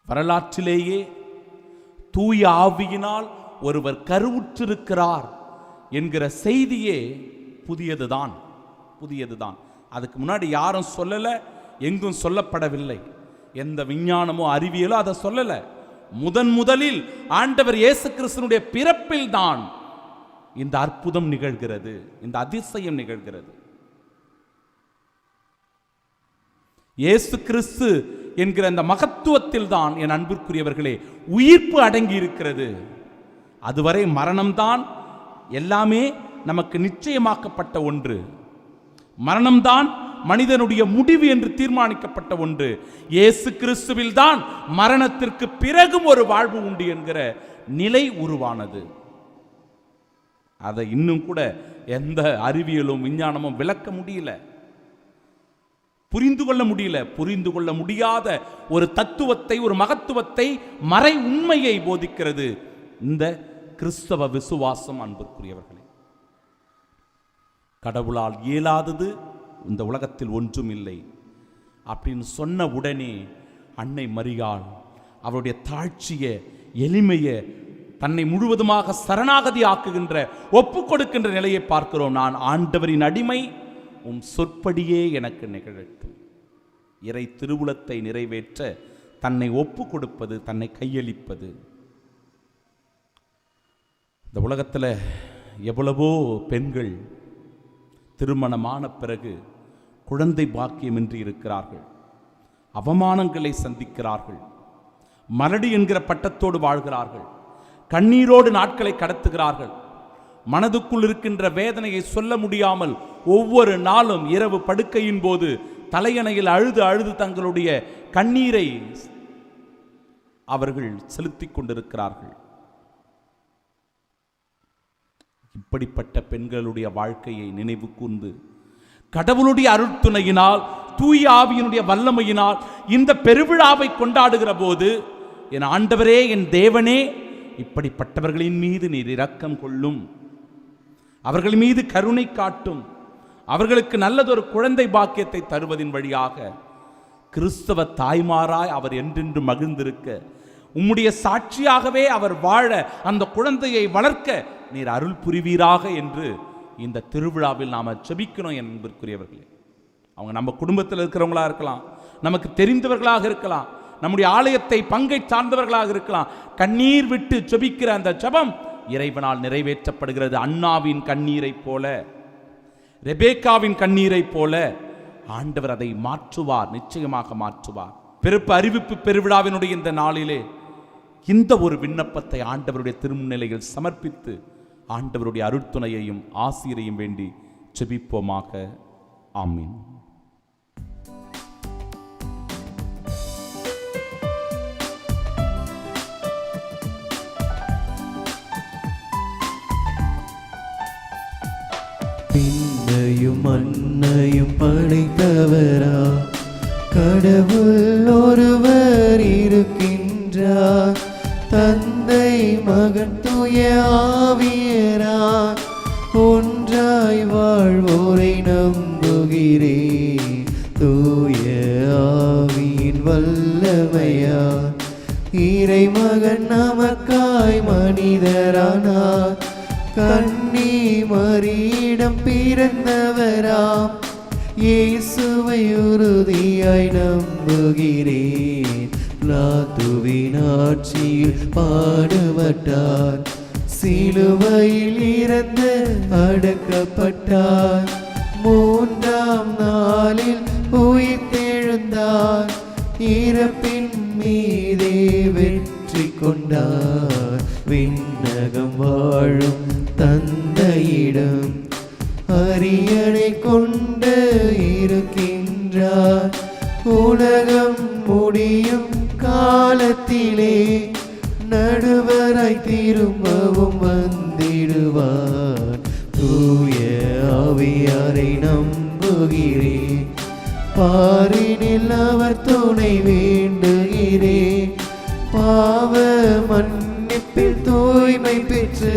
வரலாற்றிலேயே தூய ஆவியினால் ஒருவர் கருவுற்றிருக்கிறார் என்கிற செய்தியே புதியதுதான். அதுக்கு முன்னாடி யாரும் சொல்லல, எங்கும் சொல்லப்படவில்லை. எந்த விஞ்ஞானமோ அறிவியலோ அதை சொல்லல. முதலில் ஆண்டவர் இயேசு கிறிஸ்துனுடைய பிறப்பில் தான் இந்த அற்புதம் நிகழ்கிறது, இந்த அதிசயம் நிகழ்கிறது. இயேசு கிறிஸ்து என்கிற அந்த மகத்துவத்தில் தான் என் அன்பிற்குரியவர்களே உயிர்ப்பு அடங்கி இருக்கிறது. அதுவரை மரணம்தான் எல்லாமே நமக்கு நிச்சயமாக்கப்பட்ட ஒன்று. மரணம்தான் மனிதனுடைய முடிவு என்று தீர்மானிக்கப்பட்ட ஒன்று. இயேசு கிறிஸ்துவில் தான் மரணத்திற்கு பிறகும் ஒரு வாழ்வு உண்டு என்கிற நிலை உருவானது. அதை இன்னும் கூட எந்த அறிவியலும் விஞ்ஞானமும் விளக்க முடியல, புரிந்து கொள்ள முடியல. புரிந்து கொள்ள முடியாத ஒரு தத்துவத்தை, ஒரு மகத்துவத்தை, மறை உண்மையை போதிக்கிறது இந்த கிறிஸ்தவ விசுவாசம். அன்பிற்குரியவர்களே, கடவுளால் இயலாதது இந்த உலகத்தில் ஒன்றும் இல்லை அப்படின்னு சொன்ன உடனே அன்னை மரியாள் அவருடைய தாழ்ச்சிய, எளிமைய, தன்னை முழுவதுமாக சரணாகதி ஆக்குகின்ற, ஒப்பு கொடுக்கின்ற நிலையை பார்க்கிறோம். நான் ஆண்டவரின் அடிமை, உம் சொற்படியே எனக்கு நிகழட்டும். இறை திருவுளத்தை நிறைவேற்ற தன்னை ஒப்பு கொடுப்பது, தன்னை கையளிப்பது. இந்த உலகத்தில் எவ்வளவோ பெண்கள் திருமணமான பிறகு குழந்தை பாக்கியமின்றி இருக்கிறார்கள், அவமானங்களை சந்திக்கிறார்கள், மலடி என்கிற பட்டத்தோடு வாழ்கிறார்கள், கண்ணீரோடு நாட்களை கடத்துகிறார்கள். மனதுக்குள் இருக்கின்ற வேதனையை சொல்ல முடியாமல் ஒவ்வொரு நாளும் இரவு படுக்கையின் போது தலையணையில் அழுது அழுது தங்களுடைய கண்ணீரை அவர்கள் செலுத்திக் கொண்டிருக்கிறார்கள். இப்படிப்பட்ட பெண்களுடைய வாழ்க்கையை நினைவு கூர்ந்து கடவுளுடைய அருட்துணையினால், தூய ஆவியினுடைய வல்லமையினால் இந்த பெருவிழாவை கொண்டாடுகிற போது, என் ஆண்டவரே, என் தேவனே, இப்படிப்பட்டவர்களின் மீது நீர் இரக்கம் கொள்ளும், அவர்கள் மீது கருணை காட்டும், அவர்களுக்கு நல்லதொரு குழந்தை பாக்கியத்தை தருவதின் வழியாக கிறிஸ்தவ தாய்மாராய் அவர் என்றென்று மகிழ்ந்திருக்க, உம்முடைய சாட்சியாகவே அவர் வாழ, அந்த குழந்தையை வளர்க்க நீர் அருள் புரிவீராக என்று இந்த திருவிழாவில் நாம் செபிக்கணும். என்பதற்குரியவர்களே, அவங்க நம்ம குடும்பத்தில் இருக்கிறவங்களா இருக்கலாம், நமக்கு தெரிந்தவர்களாக இருக்கலாம், நம்முடைய ஆலயத்தை பங்கை சார்ந்தவர்களாக இருக்கலாம். கண்ணீர் விட்டு செபிக்கிற அந்த ஜெபம் இறைவனால் நிறைவேற்றப்படுகிறது. அன்னாவின் கண்ணீரை போல, ரெபேக்காவின் கண்ணீரை போல ஆண்டவர் அதை மாற்றுவார், நிச்சயமாக மாற்றுவார். பிறப்பு அறிவிப்பு பெருவிழாவினுடைய இந்த நாளிலே இந்த ஒரு விண்ணப்பத்தை ஆண்டவருடைய திருமுன்னிலையில் சமர்ப்பித்து ஆண்டவருடைய அருட்துணையையும் ஆசீரையும் வேண்டி செபிப்போமாக. ஆமீன். பின்னையும் மண்ணையும் படைத்தவரா கடவுள் ஒருவர் இருக்கின்றார், தந்தை மகன் தூய ஆவியரார், ஒன்றாய் வாழ்வோரை நம்புகிறேன். தூய ஆவியின் வல்லமையார் இறைமகன் நமக்காய் மனிதரானார், கன்னி மரியிடம் பிறந்தவராம் இயேசுவை உறுதியாய் நம்புகிறேன். பிலாத்துவின் ஆட்சியில் பாடுபட்டார், சிலுவையில் இறந்து அடக்கப்பட்டார், மூன்றாம் நாளில் உயிர்த்தெழுந்தார், இறப்பின் மீதே வெற்றி கொண்டார். விண்ணகம் வாழும் தந்தையிடம் அரியணை கொண்டு இருக்கின்றார், உலகம் முடியும் காலத்திலே நடுவராய் திரும்பவும் வந்திடுவார். தூய ஆவியாரை நம்புகிறேன், பாரினில் அவர் துணை வேண்டுகிறேன். பாவ மன்னிப்பில் தூய்மை பெற்று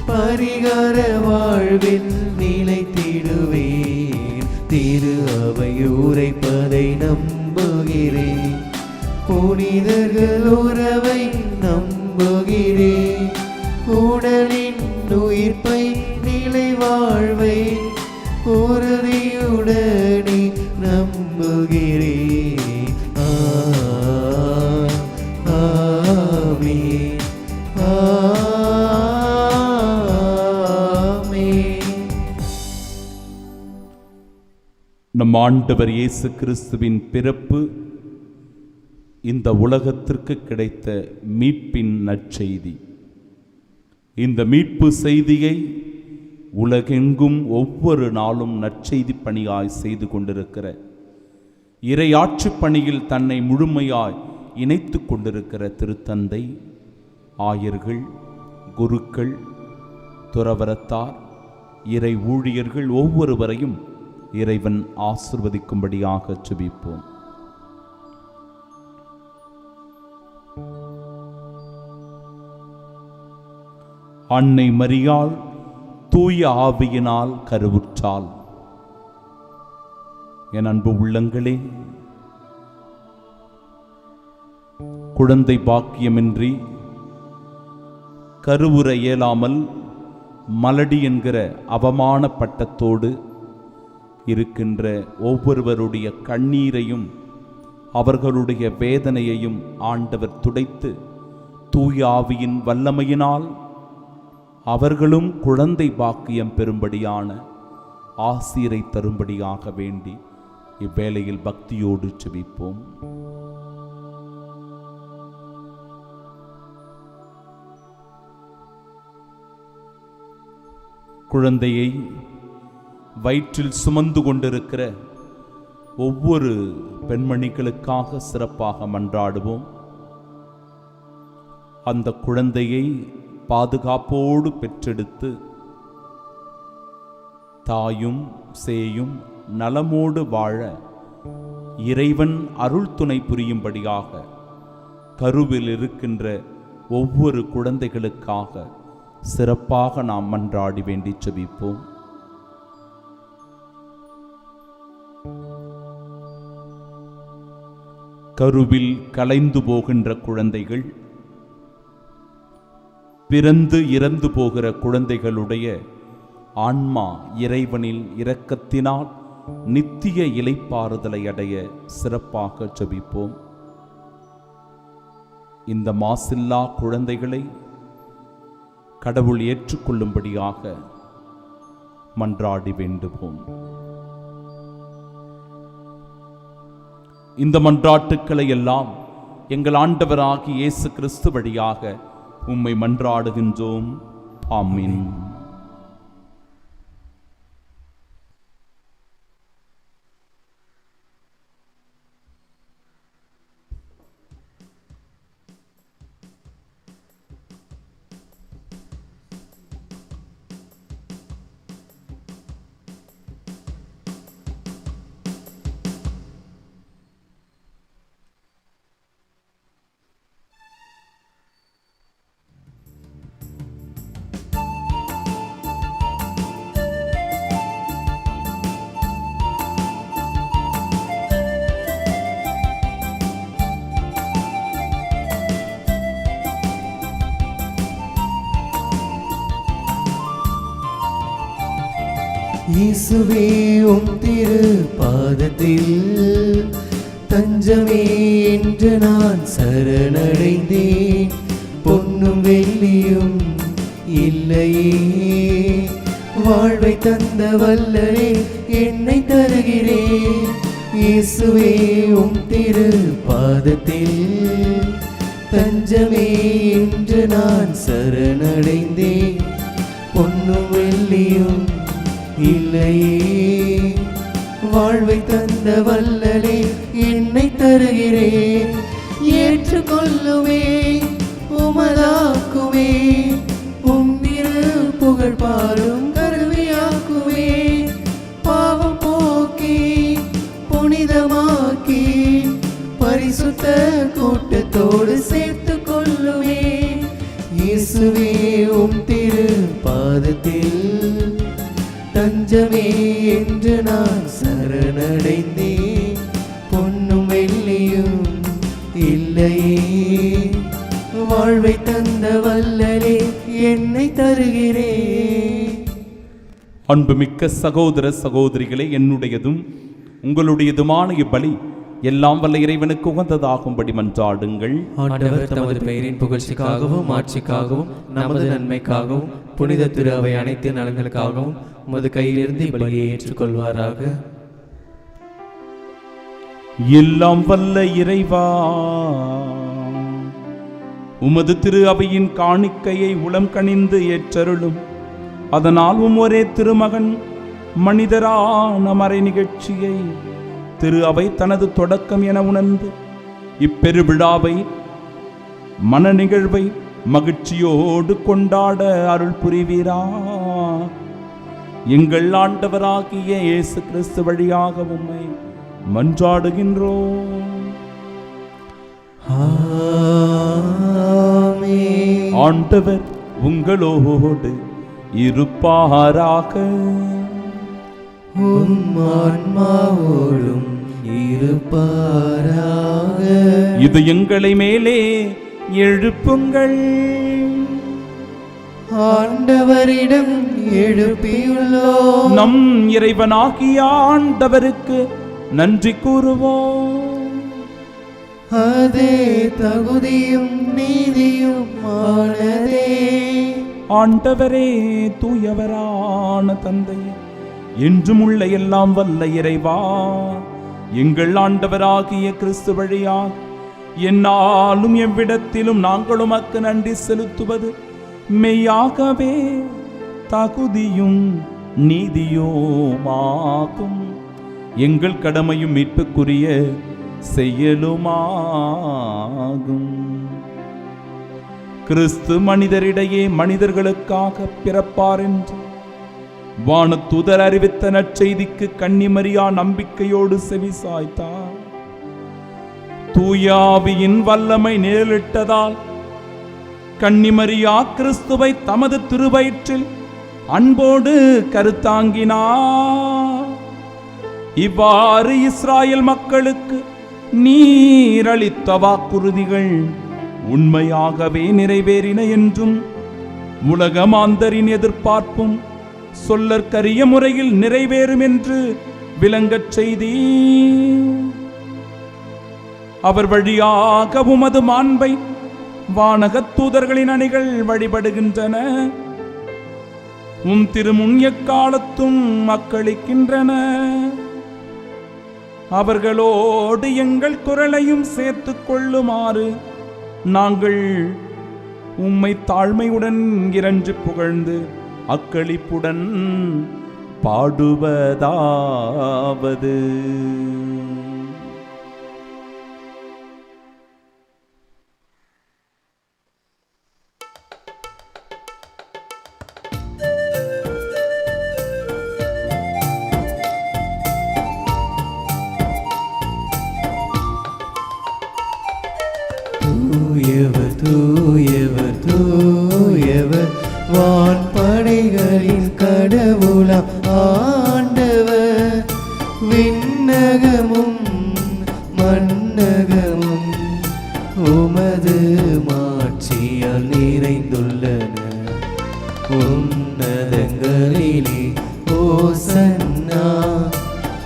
பரிகார வாழ்வில் நிலைத்திடுவேன். திரு அவை உரைப்பதை நம்புகிறேன், புனிதர்கள் உறவை நம்புகிறேன். உடலின் உயிர்ப்பை நிலை வாழ்வை உறுதியுடனே நம்புகிறேன். ஆமென், ஆமென். நம் ஆண்டவர் இயேசு கிறிஸ்துவின் பிறப்பு இந்த உலகத்திற்கு கிடைத்த மீட்பின் நற்செய்தி. இந்த மீட்பு செய்தியை உலகெங்கும் ஒவ்வொரு நாளும் நற்செய்தி பணியாய் செய்து கொண்டிருக்கிற, இறையாட்சி பணியில் தன்னை முழுமையாய் இணைத்து கொண்டிருக்கிற திருத்தந்தை, ஆயர்கள், குருக்கள், துறவரத்தார், இறை ஊழியர்கள் ஒவ்வொருவரையும் இறைவன் ஆசிர்வதிக்கும்படியாக ஜெபிப்போம். அன்னை மரியாள் தூய ஆவியினால் கருவுற்றாள். என் அன்பு உள்ளங்களே, குழந்தை பாக்கியமின்றி கருவுற இயலாமல் மலடி என்கிற அவமான பட்டத்தோடு இருக்கின்ற ஒவ்வொருவருடைய கண்ணீரையும் அவர்களுடைய வேதனையையும் ஆண்டவர் துடைத்து தூய ஆவியின் வல்லமையினால் அவர்களும் குழந்தை பாக்கியம் பெறும்படியான ஆசீரை தரும்படியாக வேண்டி இவ்வேளையில் பக்தியோடு ஜெபிப்போம். குழந்தையை வயிற்றில் சுமந்து கொண்டிருக்கிற ஒவ்வொரு பெண்மணிகளுக்காக சிறப்பாக மன்றாடுவோம். அந்த குழந்தையை பாதுகாப்போடு பெற்றெடுத்து தாயும் சேயும் நலமோடு வாழ இறைவன் அருள் துணை புரியும்படியாக கருவில் இருக்கின்ற ஒவ்வொரு குழந்தைகளுக்காக சிறப்பாக நாம் மன்றாடி வேண்டி ஜெபிப்போம். கருவில் கலைந்து போகின்ற குழந்தைகள், பிறந்து இறந்து போகிற குழந்தைகளுடைய ஆன்மா இறைவனில் இரக்கத்தினால் நித்திய இளைப்பாறுதலை அடைய சிறப்பாக ஜெபிப்போம். இந்த மாசில்லா குழந்தைகளை கடவுள் ஏற்றுக்கொள்ளும்படியாக மன்றாடி வேண்டுவோம். இந்த மன்றாட்டுக்களை எல்லாம் எங்கள் ஆண்டவராகிய இயேசு கிறிஸ்து வழியாக உம்மை மன்றாடுகின்றோம். ஆமீன். இயேசுவே உம் திரு பாதத்தில் தஞ்சமே என்று நான் சரணடைந்தேன். பொன்னும் வெள்ளியும் இல்லையே, வாழ்வை தந்த வல்லரே என்னை தருகிறேன். இயேசுவே உம் திரு பாதத்தில் தஞ்சமே என்று நான் சரணடைந்தேன். பொன்னும் வெள்ளியும் இல்லையே, வாழ்வை தந்த வல்லலே என்னை தருகிறேன். ஏற்றுக்கொள்ளுவே உமதாக்குவே, உம்மிரு புகழ் பாடும் கருவியாக்குவே. பாவம் போக்கி புனிதமாக்கி பரிசுத்த கூட்டத்தோடு சேர்த்து கொள்ளுவே. இயேசுவே உம் திரு பாதத்தில் தஞ்சமே என்று நான் சரணடைந்தேன். பொன்னும் வெள்ளியும் இல்லையே, வாழ்வை தந்த வல்லலே என்னை தருகிறேன். அன்புமிக்க சகோதர சகோதரிகளே, என்னுடையதும் உங்களுடையதுமான இப்பலி எல்லாம் வல்ல இறைவனுக்கு உகந்ததாகும்படி மன்றாடுங்கள். ஆண்டவர் தமது பெயரின் புகழ்ச்சிக்காகவும் ஆட்சிக்காகவும் நமது நன்மைக்காகவும் புனித திரு அவை அனைத்து நலன்களுக்காகவும் உமது கையிலிருந்து இப்பலியை ஏற்றுக்கொள்வாராக. எல்லாம் வல்ல இறைவா, உமது திரு அவையின் காணிக்கையை உளம் கனிந்து ஏற்றருளும். அதனால் ஒரே திருமகன் மனிதரான மறை நிகழ்ச்சியை திரு அவை தனது தொடக்கம் என உணர்ந்து இப்பெருவிழாவை மன நிகழ்வை மகிழ்ச்சியோடு கொண்டாட அருள் புரிவீரா. எங்கள் ஆண்டவராகிய இயேசு கிறிஸ்து வழியாக உம்மை மன்றாடுகின்றோம். ஆண்டவர் உங்களோடு இருப்பாராக. ஆன்மாவோடும் இருப்பாராக. இது எங்களை மேலே எழுப்புங்கள். ஆண்டவரிடம் எழுப்பியுள்ளோம். நம் இறைவனாகிய ஆண்டவருக்கு நன்றி கூறுவோம். அதே தகுதியும் நீதியும் ஆனதே. ஆண்டவரே, தூயவரான தந்தையே, என்றும் உள்ள எல்லாம் வல்ல இறைவா, எங்கள் ஆண்டவராகிய கிறிஸ்து வழியாக என்னாலும் எவ்விடத்திலும் நாங்கள் உமக்கு நன்றி செலுத்துவது மெய்யாகவே தகுதியும் நீதியுமாகும். எங்கள் கடமையும் மீட்புக்குரிய செயலுமாகும். கிறிஸ்து மனிதரிடையே மனிதர்களுக்காக பிறப்பார் என்று வானதூதர் அறிவித்த நற்செய்திக்கு கன்னிமரியா நம்பிக்கையோடு செவிசாய்த்தார். தூயாவியின் வல்லமை நேரிட்டதால் கன்னிமரியா கிறிஸ்துவை தமது திருவயிற்றில் அன்போடு கருத்தாங்கினார். இவ்வாறு இஸ்ராயல் மக்களுக்கு நீரளித்த வாக்குறுதிகள் உண்மையாகவே நிறைவேறின என்றும் உலகமாந்தரின் எதிர்பார்ப்பும் சொல்லற்கரிய முறையில் நிறைவேறும் என்று விளங்கச் செய்தி. அவர் வழியாக உமது மாண்பை வானகத் தூதர்களின் அணிகள் வழிபடுகின்றன. உம் திருமுன் எக்காலத்தும் மக்களிக்கின்றன. அவர்களோடு எங்கள் குரலையும் சேர்த்துக் கொள்ளுமாறு நாங்கள் உம்மை தாழ்மையுடன் இறைஞ்சு புகழ்ந்து அக்களிப்புடன் பாடுவதாவது. தூயவர் தூயவர் தூயவர் வான்படைகளின் கடவுளாம் ஆண்டவர். விண்ணகமும் மண்ணகமும் உமது மாட்சியால் நிறைந்துள்ளன. உன்னதங்களிலே ஓசன்னா,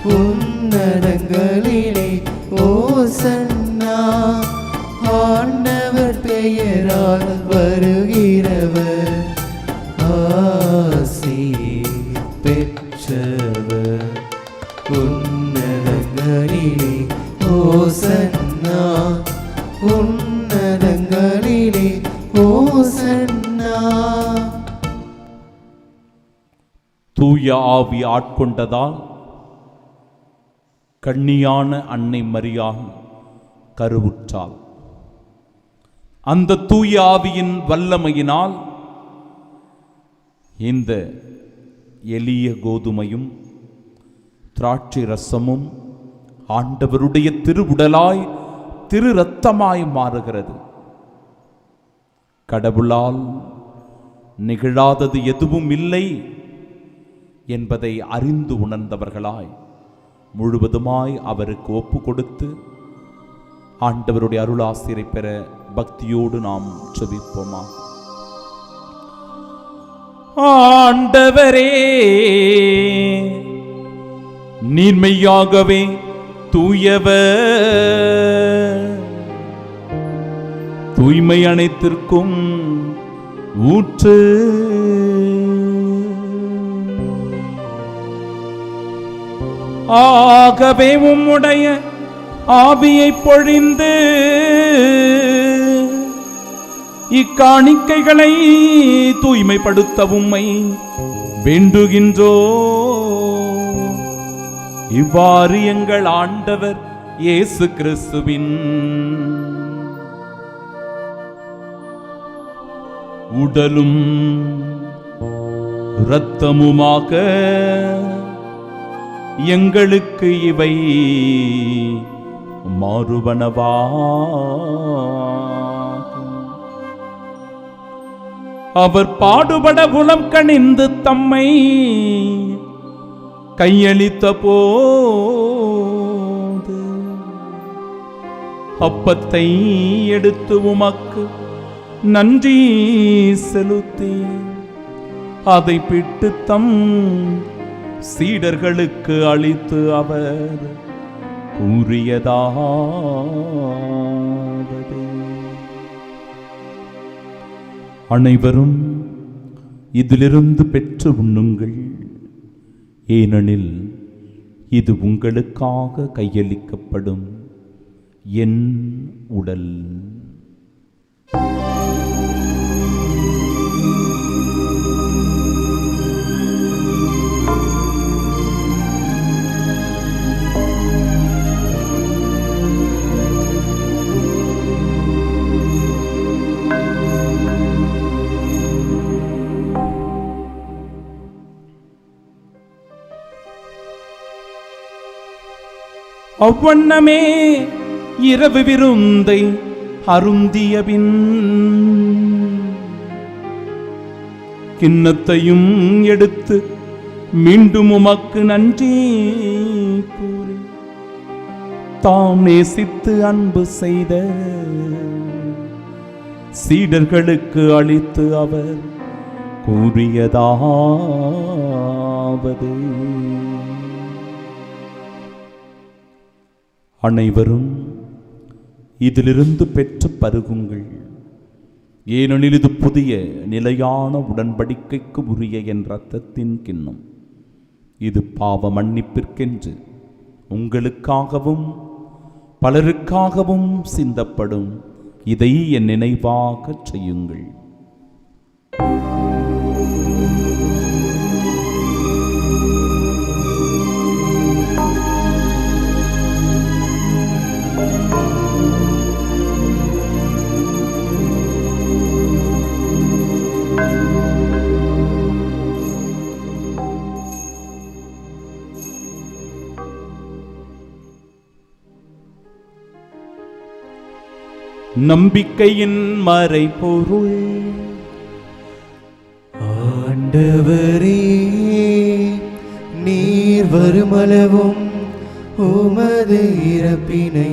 உன்னதங்களிலே ஓசன்னா. ஆண்டவர் பெயரால் வருகிறவர் ஆசி பெற்றவர். உன்னதங்களிலே ஓசன்னா, உன்னதங்களிலே ஓசன்னா. தூய ஆவி ஆட்கொண்டதால் கண்ணியான அன்னை மரியாள் கருவுற்றாள். அந்த தூய ஆவியின் வல்லமையினால் இந்த எளிய கோதுமையும் திராட்சை ரசமும் ஆண்டவருடைய திருவுடலாய் திரு இரத்தமாய் மாறுகிறது. கடவுளால் நிகழாதது எதுவும் இல்லை என்பதை அறிந்து உணர்ந்தவர்களாய் முழுவதுமாய் அவருக்கு ஒப்பு கொடுத்து ஆண்டவருடைய அருளாசிரை பெற பக்தியோடு நாம் ஜெபிப்போமா. ஆண்டவரே, நீர்மையாகவே தூயவர், தூய்மை அனைத்திற்கும் ஊற்று. ஆகவே உம்முடைய ஆவியை பொழிந்து இக்காணிக்கைகளை தூய்மைப்படுத்த உம்மை வேண்டுகின்றோ. இவ்வாறு எங்கள் ஆண்டவர் இயேசு கிறிஸ்துவின் உடலும் இரத்தமுமாக எங்களுக்கு இவை மாறுவனவா. அவர் பாடுபட உளம் கனிந்து தம்மை கையளித்த போது அப்பத்தை எடுத்து உமக்கு நன்றி செலுத்தி அதை பிட்டு தம் சீடர்களுக்கு அளித்து அவர் கூறியதாவது, அனைவரும் இதிலிருந்து பெற்று உண்ணுங்கள், ஏனெனில் இது உங்களுக்காக கையளிக்கப்படும் என் உடல். அவ்வண்ணமே இரவு விருந்தை அருந்தியபின் கிண்ணத்தையும் எடுத்து மீண்டும் உமக்கு நன்றி கூறி தாம் நேசித்து அன்பு செய்த சீடர்களுக்கு அளித்து அவர் கூறியதாவது, அனைவரும் இதிலிருந்து பெற்று பருகுங்கள், ஏனெனில் இது புதிய நிலையான உடன்படிக்கைக்கு உரிய என் இரத்தத்தின் கிண்ணம். இது பாவ மன்னிப்பிற்கென்று உங்களுக்காகவும் பலருக்காகவும் சிந்தப்படும். இதை என் நினைவாக செய்யுங்கள். நம்பிக்கையின் மறைபொருள். ஆண்டவரே, நீர் வருமளவும் உமது இறப்பினை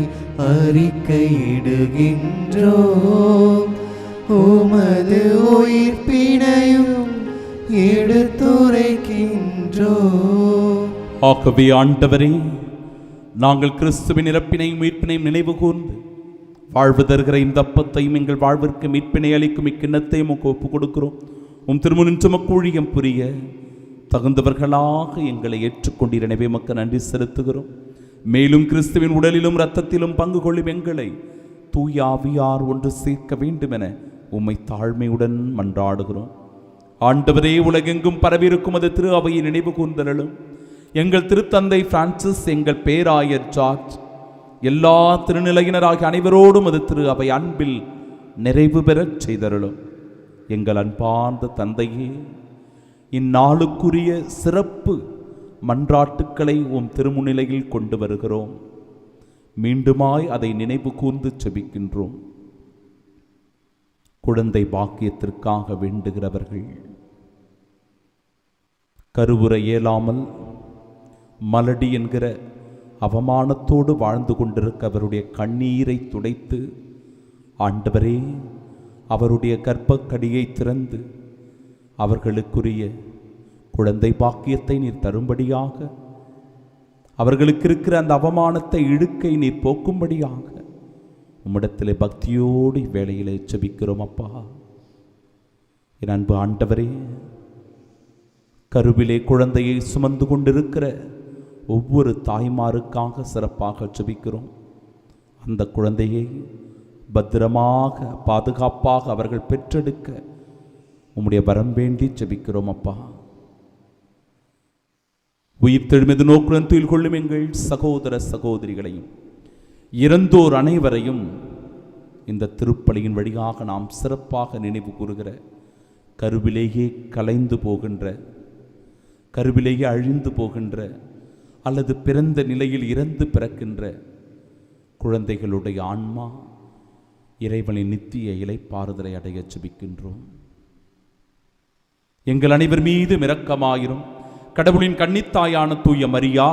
அறிக்கையிடுகின்றோம், உமது உயிர்ப்பினையும் எடுத்துரைக்கின்றோம். ஆகவே ஆண்டவரே, நாங்கள் கிறிஸ்துவின் இறப்பினையும் மீட்பினையும் நினைவு கூர்ந்து வாழ்வு தருகிற இந்த அப்பத்தையும் எங்கள் வாழ்விற்கு மீட்பினை அளிக்கும் இக்கிண்ணத்தையும் ஒப்பு கொடுக்கிறோம். உம் திருமுனின் சுமக்கூழியம் புரிய தகுந்தவர்களாக எங்களை ஏற்றுக்கொண்டீர். எனவே மக்கள் நன்றி செலுத்துகிறோம். மேலும் கிறிஸ்துவின் உடலிலும் இரத்தத்திலும் பங்கு கொள்ளும் எங்களை தூய ஆவியார் ஒன்று சேர்க்க வேண்டும் என உம்மை தாழ்மையுடன் மன்றாடுகிறோம். ஆண்டவரே, உலகெங்கும் பரவியிருக்கும் அது திரு அவையை நினைவு கூர்ந்தலும் எங்கள் திருத்தந்தை பிரான்சிஸ், எங்கள் பேராயர் ஜார்ஜ், எல்லா திருநிலையினராகிய அனைவரோடும் அது திரு அவை அன்பில் நிறைவு பெறச் செய்தருளும். எங்கள் அன்பார்ந்த தந்தையே, இந்நாளுக்குரிய சிறப்பு மன்றாட்டுக்களை உம் திருமுன்னிலையில் கொண்டு வருகிறோம். மீண்டுமாய் அதை நினைவு கூர்ந்து செபிக்கின்றோம். குழந்தை பாக்கியத்திற்காக வேண்டுகிறவர்கள், கருவுற இயலாமல் மலடி என்கிற அவமானத்தோடு வாழ்ந்து கொண்டிருக்க அவருடைய கண்ணீரை துடைத்து, ஆண்டவரே, அவருடைய கர்ப்பக்கடியை திறந்து அவர்களுக்குரிய குழந்தை பாக்கியத்தை நீர் தரும்படியாக, அவர்களுக்கு இருக்கிற அந்த அவமானத்தை இழுக்கை நீர் போக்கும்படியாக உம்மிடத்திலே பக்தியோடு வேளையிலே செபிக்கிறோம். அப்பா, என் அன்பு ஆண்டவரே, கருவிலே குழந்தையை சுமந்து கொண்டிருக்கிற ஒவ்வொரு தாய்மாருக்காக சிறப்பாக செபிக்கிறோம். அந்த குழந்தையை பத்திரமாக பாதுகாப்பாக அவர்கள் பெற்றெடுக்க உம்முடைய வரம் வேண்டி ஜெபிக்கிறோம் அப்பா. உயிர் தெழுமெது நோக்குடன் துயில் கொள்ளும் எங்கள் சகோதர சகோதரிகளையும் இறந்தோர் அனைவரையும் இந்த திருப்பலியின் வழியாக நாம் சிறப்பாக நினைவு கூறுகிற கருவிலேயே கலைந்து போகின்ற, கருவிலேயே அழிந்து போகின்ற அல்லது பிறந்த நிலையில் இறந்து பிறக்கின்ற குழந்தைகளுடைய ஆன்மா இறைவனின் நித்திய இளைப்பாறுதலை அடைய ஜெபிக்கின்றோம். எங்கள் அனைவர் மீது இரக்கமாயிரும். கடவுளின் கன்னித்தாயான தூய மரியா,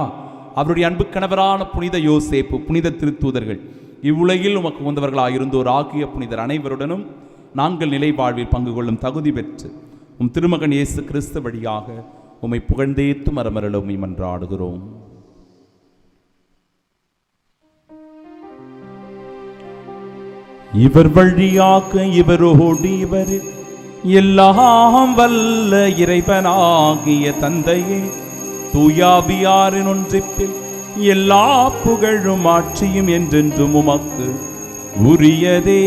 அவருடைய அன்பு கணவரான புனித யோசேப்பு, புனித திருத்தூதர்கள், இவ்வுலகில் உமக்கு வந்தவர்களாயிருந்தோர் ஆகிய புனிதர் அனைவருடனும் நாங்கள் நிலை வாழ்வில் பங்கு கொள்ளும் தகுதி பெற்று உம் திருமகன் இயேசு கிறிஸ்து வழியாக உம்மை புகழ்ந்தேத்து மரமரல உம்மை மன்றாடுகிறோம். இவர் வழியாக இவரோடு இவரில் எல்லாம் வல்ல இறைவனாகிய தந்தையே, தூயாவியாரின் ஒன்றிப்பில் எல்லா புகழும் ஆட்சியும் என்றென்றும் உமக்கு உரியதே.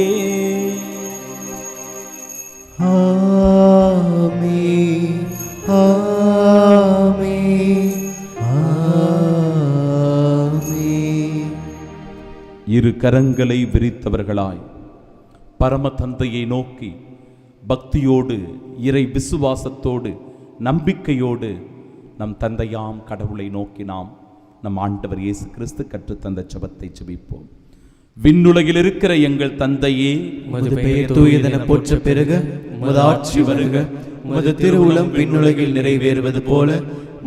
ஆமென், ஆமென், ஆமென். இரு கரங்களை விரித்தவர்களாய் பரம தந்தையை நோக்கி பக்தியோடு, இறை விசுவாசத்தோடு, நம்பிக்கையோடு நம் தந்தையாம் கடவுளை நோக்கி நாம் நம் ஆண்டவர் இயேசு கிறிஸ்து கற்றுத்தந்த ஜெபத்தை ஜெபிப்போம். விண்ணுலகில் இருக்கிற எங்கள் தந்தையே, உமது பெயர் தூயதென போற்ற பெருக, உமது ஆட்சி வருக, உமது திருவுளம் விண்ணுலகில் நிறைவேறுவது போல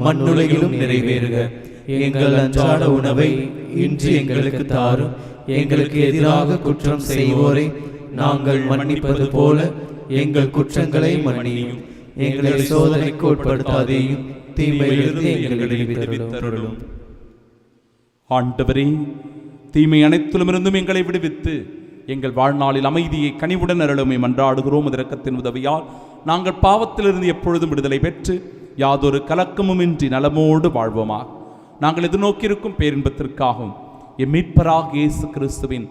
மண்ணுலகிலும் நிறைவேறுக. எங்கள் அன்றாட உணவை இன்று எங்களுக்கு தாரும். எங்களுக்கு எதிராக குற்றம் செய்வோரை நாங்கள் மன்னிப்பது போல எங்கள் குற்றங்களை மன்னியும். எங்களை சோதனைக்கு உட்படுத்தாதேயும், தீமையிலிருந்து எங்களை விடுவித்தருளும். ஆண்டவரே, தீமை அனைத்திலும் இருந்தும் எங்களை விடுவித்து எங்கள் வாழ்நாளில் அமைதியை கனிவுடன் அருளுமை மன்றாடுகிறோம். இரக்கத்தின் உதவியால் நாங்கள் பாவத்திலிருந்து எப்பொழுதும் விடுதலை பெற்று யாதொரு கலக்கமும் இன்றி நலமோடு வாழ்வோமாக. நாங்கள் எதிர்நோக்கியிருக்கும் பேரின்பத்திற்காகவும் எம் மீட்பராக இயேசு கிறிஸ்துவின்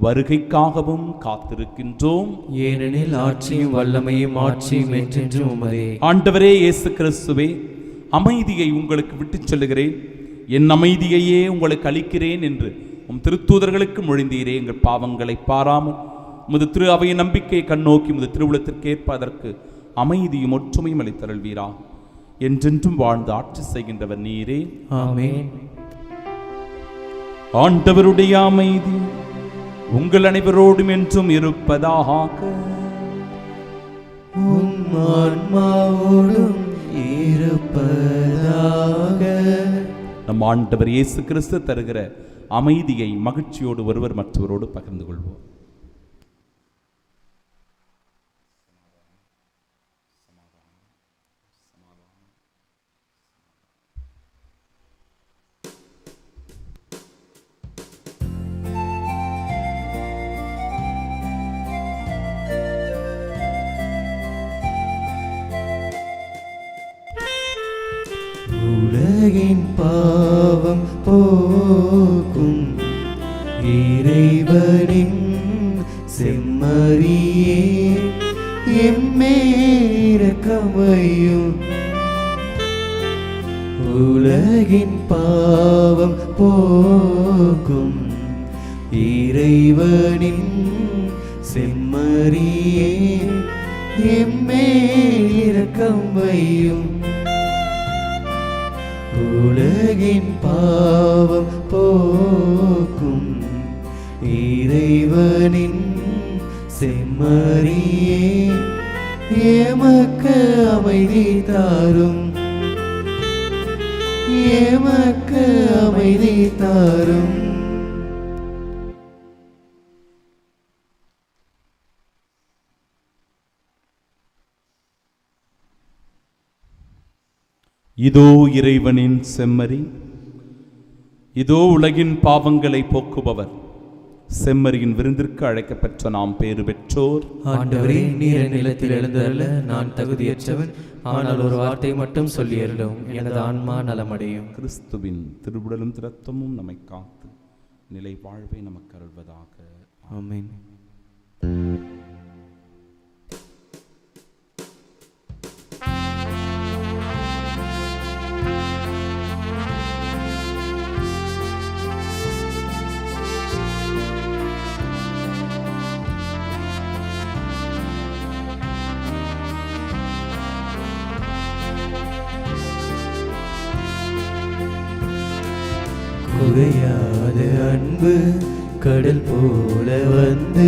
வருகைக்காகவும் காத்திருக்கின்றோம். ஏனெனில் ஆட்சியும் வல்லமையும் ஆட்சியும் என்றென்றும் உமதே. ஆண்டவரே இயேசு கிறிஸ்துவே, அமைதியை உங்களுக்கு விட்டுச் செல்லுகிறேன், என் அமைதியையே உங்களுக்கு அளிக்கிறேன் என்று உம் திருத்தூதர்களுக்கு மொழிந்தீரே. எங்கள் பாவங்களை பாராமல் உமது திரு அவையின் நம்பிக்கையை கண்ணோக்கி உமது திருவுளத்திற்கேற்ப அதற்கு அமைதியும் ஒற்றுமையும் அளித்தருள்வீரா. என்றென்றும் வாழ்ந்து ஆட்சி செய்கின்றவர் நீரே. ஆமென். ஆண்டவருடைய அமைதி உங்கள் அனைவரோடும் என்றும் இருப்பதாக. உம் ஆன்மாவோடும் இருப்பதாக. நம் ஆண்டவர் இயேசு கிறிஸ்து தருகிற அமைதியை மகிழ்ச்சியோடு ஒருவர் மற்றவரோடு பகிர்ந்து கொள்வோம். உலகின் பாவம் போக்கும் இறைவனின் செம்மறியே, எம்மேல் இரக்கம் வையும். உலகின் பாவம் போக்கும் இறைவனின் செம்மறியே, எம்மேல் இரக்கம் வையும். உலகின் பாவம் போக்கும் இறைவனின் செம்மறியே, எமக்கு அமைதி தாரும், எமக்கு அமைதி தாரும். இதோ இறைவனின் செம்மறி, இதோ உலகின் பாவங்களை போக்குபவர். செம்மறியின் விருந்திற்கு அழைக்கப்பெற்ற நாம் பேறு பெற்றோர். ஆண்டவரே, நீர் நிலத்தில் எழுந்தருள நான் தகுதியற்றவன், ஆனால் ஒரு வார்த்தை மட்டும் சொல்லியருளும், எனது ஆன்மா நலமடையும். கிறிஸ்துவின் திருவுடலும் இரத்தமும் நம்மை காத்து நிலை வாழ்வை நமக்கு அருள்வதாக. ஆமென். குறையாத அன்பு கடல் போல வந்து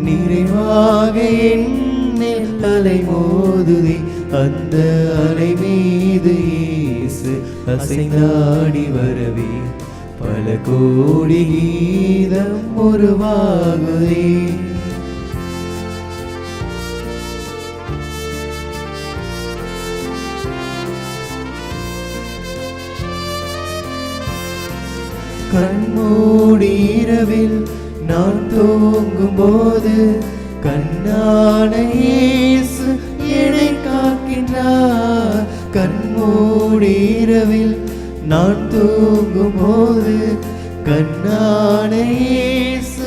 நிறைவாக என்னில் அலை மோதுதே. அந்த அலை மீது இயேசு அசைந்தாடி வரவே பல கோடி கீதம் உருவாகுதே. கண்மூடி இரவில் நான் தூங்கும் போது கண்ணான இயேசு என்னை காக்கின்றார். கண்மூடி இரவில் நான் தூங்கும் போது கண்ணான இயேசு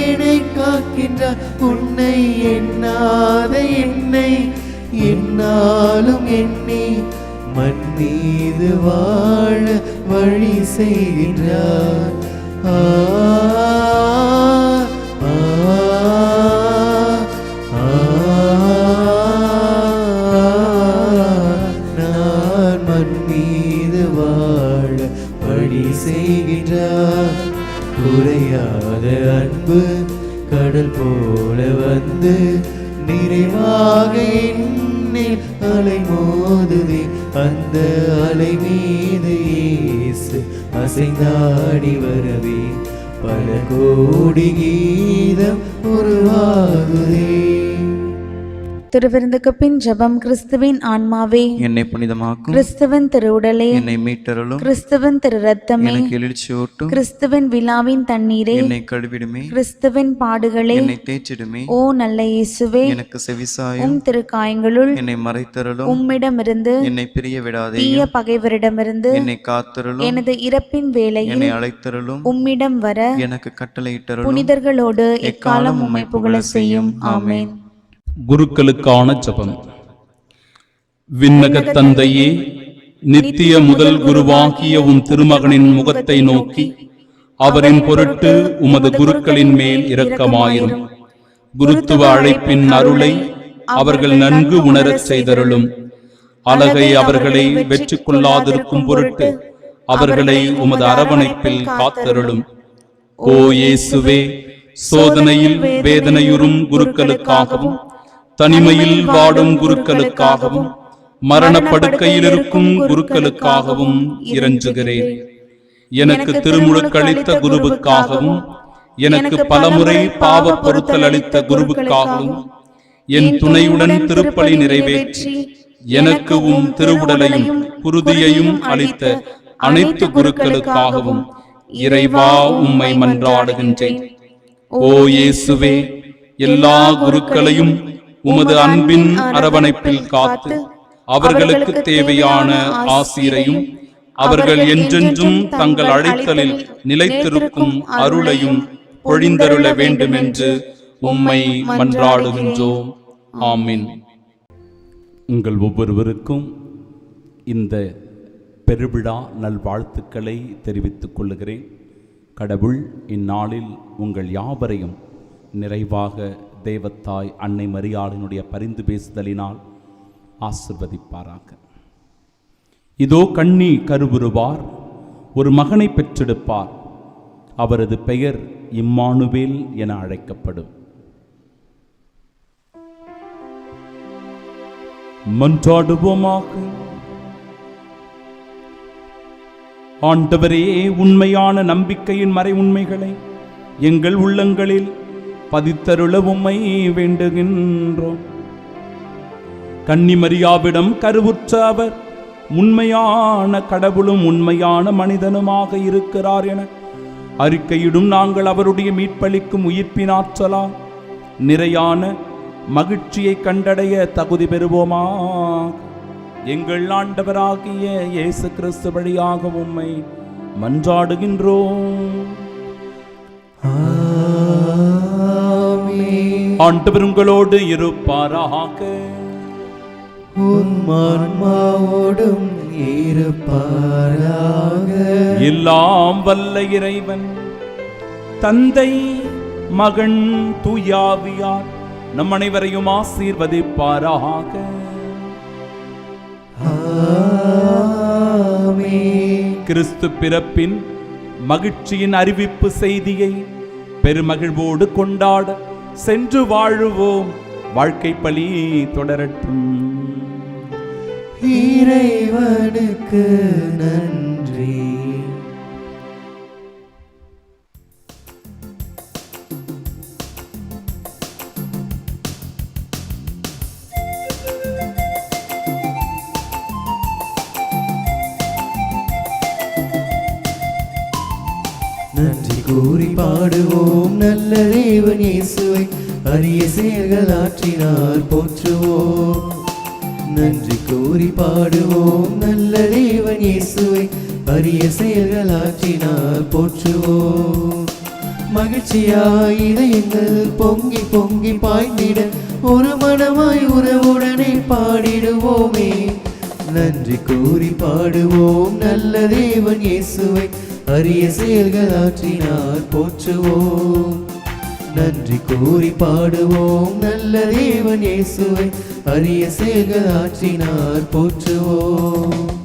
என்னை காக்கின்றார். உன்னை எண்ணாத என்னை என்னாலும் எண்ணி மண் மீது வாழ வழி செய்கின்றார். நான் மண் மீது வாழ வழி செய்கின்றார். குறையாத அன்பு கடல் போல வந்து நிறைவாக என்னில் அலை மோதுதே. அந்த அலை மீது இயேசு அசைந்தாடி வரவே பல கோடி கீதம் உருவாகுதே. திருவிருந்துக்கு பின் ஜெபம். கிறிஸ்துவின் ஆன்மாவே என்னை புனிதமாக்கும், கிறிஸ்துவின் திருவுடலே என்னை மீட்டருளும், கிறிஸ்துவின் திரு ரத்தமே எனக்கு எழுச்சியூட்டும், கிறிஸ்துவின் விழாவின் தண்ணீரே என்னை கழுவிடுமே, கிறிஸ்துவின் பாடுகளே என்னை தேய்ச்சிடுமே. ஓ நல்ல இயேசுவே, எனக்கு செவிசாயும், உம் திருக்காயங்களுள் என்னை மறைத்தருளும், உம்மிடமிருந்து என்னை பிரிய விடாதே, தீய பகைவரிடமிருந்து என்னை காத்தருளும், எனது இறப்பின் வேளையில் என்னை அழைத்தருளும், உம்மிடம் வர எனக்கு கட்டளையிட்டருளும். புனிதர்களோடு எக்காலம் உம்மை புகழ செய்யும். ஆமென். குருக்களுக்கான ஜெபம். விண்ணக தந்தையே, நித்திய முதல் குருவாகிய உம் திருமகனின் முகத்தை நோக்கி அவரின் பொருட்டு உமது குருக்களின் மேல் இரக்கமாயிரும். குருத்துவ அழைப்பின் அருளை அவர்கள் நன்கு உணரச் செய்தருளும். அழகை அவர்களை வெற்றி கொள்ளாதிருக்கும் பொருட்டு அவர்களை உமது அரவணைப்பில் காத்தருளும். ஓ இயேசுவே, சோதனையில் வேதனையுறும் குருக்களுக்காகவும் தனிமையில் வாடும் குருக்களுக்காகவும் மரணப்படுக்கையில் இருக்கும் குருக்களுக்காகவும் இறைஞ்சுகிறேன். எனக்கு திருமுழுக்களித்த குருவுக்காகவும் எனக்கு பலமுறை பாவ பொருத்தல் அளித்த குருவுக்காகவும் என் துணையுடன் திருப்பலி நிறைவேற்றி எனக்கு உம் திருவுடலையும் குருதியையும் அளித்த அனைத்து குருக்களுக்காகவும் இறைவா உம்மை மன்றாடுகின்றேன். ஓ இயேசுவே, எல்லா குருக்களையும் உமது அன்பின் அரவணைப்பில் காத்து அவர்களுக்கு தேவையான ஆசீரையும் அவர்கள் என்றென்றும் தங்கள் அழைத்தலில் நிலைத்திருக்கும் அருளையும் பொழிந்தருள வேண்டுமென்று உம்மை மன்றாடுகின்றோம். ஆமீன். உங்கள் ஒவ்வொருவருக்கும் இந்த பெருவிழா நல்வாழ்த்துக்களை தெரிவித்துக் கொள்ளுகிறேன். கடவுள் இந்நாளில் உங்கள் யாவரையும் நிறைவாக தேவத்தாய் அன்னை மரியாளினுடைய பரிந்து பேசுதலினால் ஆசிர்வதிப்பாராக. இதோ கன்னி கருவுறுவார், ஒரு மகனை பெற்றெடுப்பார், அவரது பெயர் இம்மானுவேல் என அழைக்கப்படும். மன்றாடுவோமாக. ஆண்டவரே, உண்மையான நம்பிக்கையின் மறை உண்மைகளை எங்கள் உள்ளங்களில் பதித்தருள உம்மை வேண்டுகின்றோம். கன்னிமரியாவிடம் கருவுற்ற அவர் உண்மையான கடவுளும் உண்மையான மனிதனுமாக இருக்கிறார் என அறிக்கையிடும் நாங்கள் அவருடைய மீட்பளிக்கும் உயிர்ப்பின் ஆற்றலால் நிறையான மகிழ்ச்சியை கண்டடைய தகுதி பெறுவோமா. எங்கள் ஆண்டவராகிய இயேசு கிறிஸ்து வழியாக உம்மை மன்றாடுகின்றோம். ஆண்டவர் உங்களோடு இருப்பாராக. ஆன்மாவோடும் இருப்பாராக. எல்லாம் வல்ல இறைவன் தந்தை, மகன், தூயாவியார் நம் அனைவரையும் ஆசீர்வதிப்பாராக. ஆமென். கிறிஸ்து பிறப்பின் மகிழ்ச்சியின் அறிவிப்பு செய்தியை பெருமகிழ்வோடு கொண்டாட சென்று வாழுவோம். வாழ்க்கை பலி தொடரட்டும். இறைவனுக்கு நன்றி. நன்றி கூறி பாடுவோம் நல்ல தேவன் இயேசுவை, அரிய செயல்கள் ஆற்றினார் போற்றுவோம். நன்றி கூறி பாடுவோம் நல்ல தேவன் இயேசுவை, அரிய செயல்கள் ஆற்றினார் போற்றுவோம். மகிழ்ச்சியாய் இதயங்கள் பொங்கி பொங்கி பாய்ந்திட ஒரு மனமாய் உறவுடனே பாடிடுவோமே. நன்றி கூறி பாடுவோம் நல்ல தேவன் இயேசுவை, அரிய செயல்கள் ஆற்றினார் போற்றுவோம். நன்றி கூறி பாடுவோம் நல்ல தேவன் இயேசுவை, அரிய செயல்கள் ஆற்றினார் போற்றுவோம்.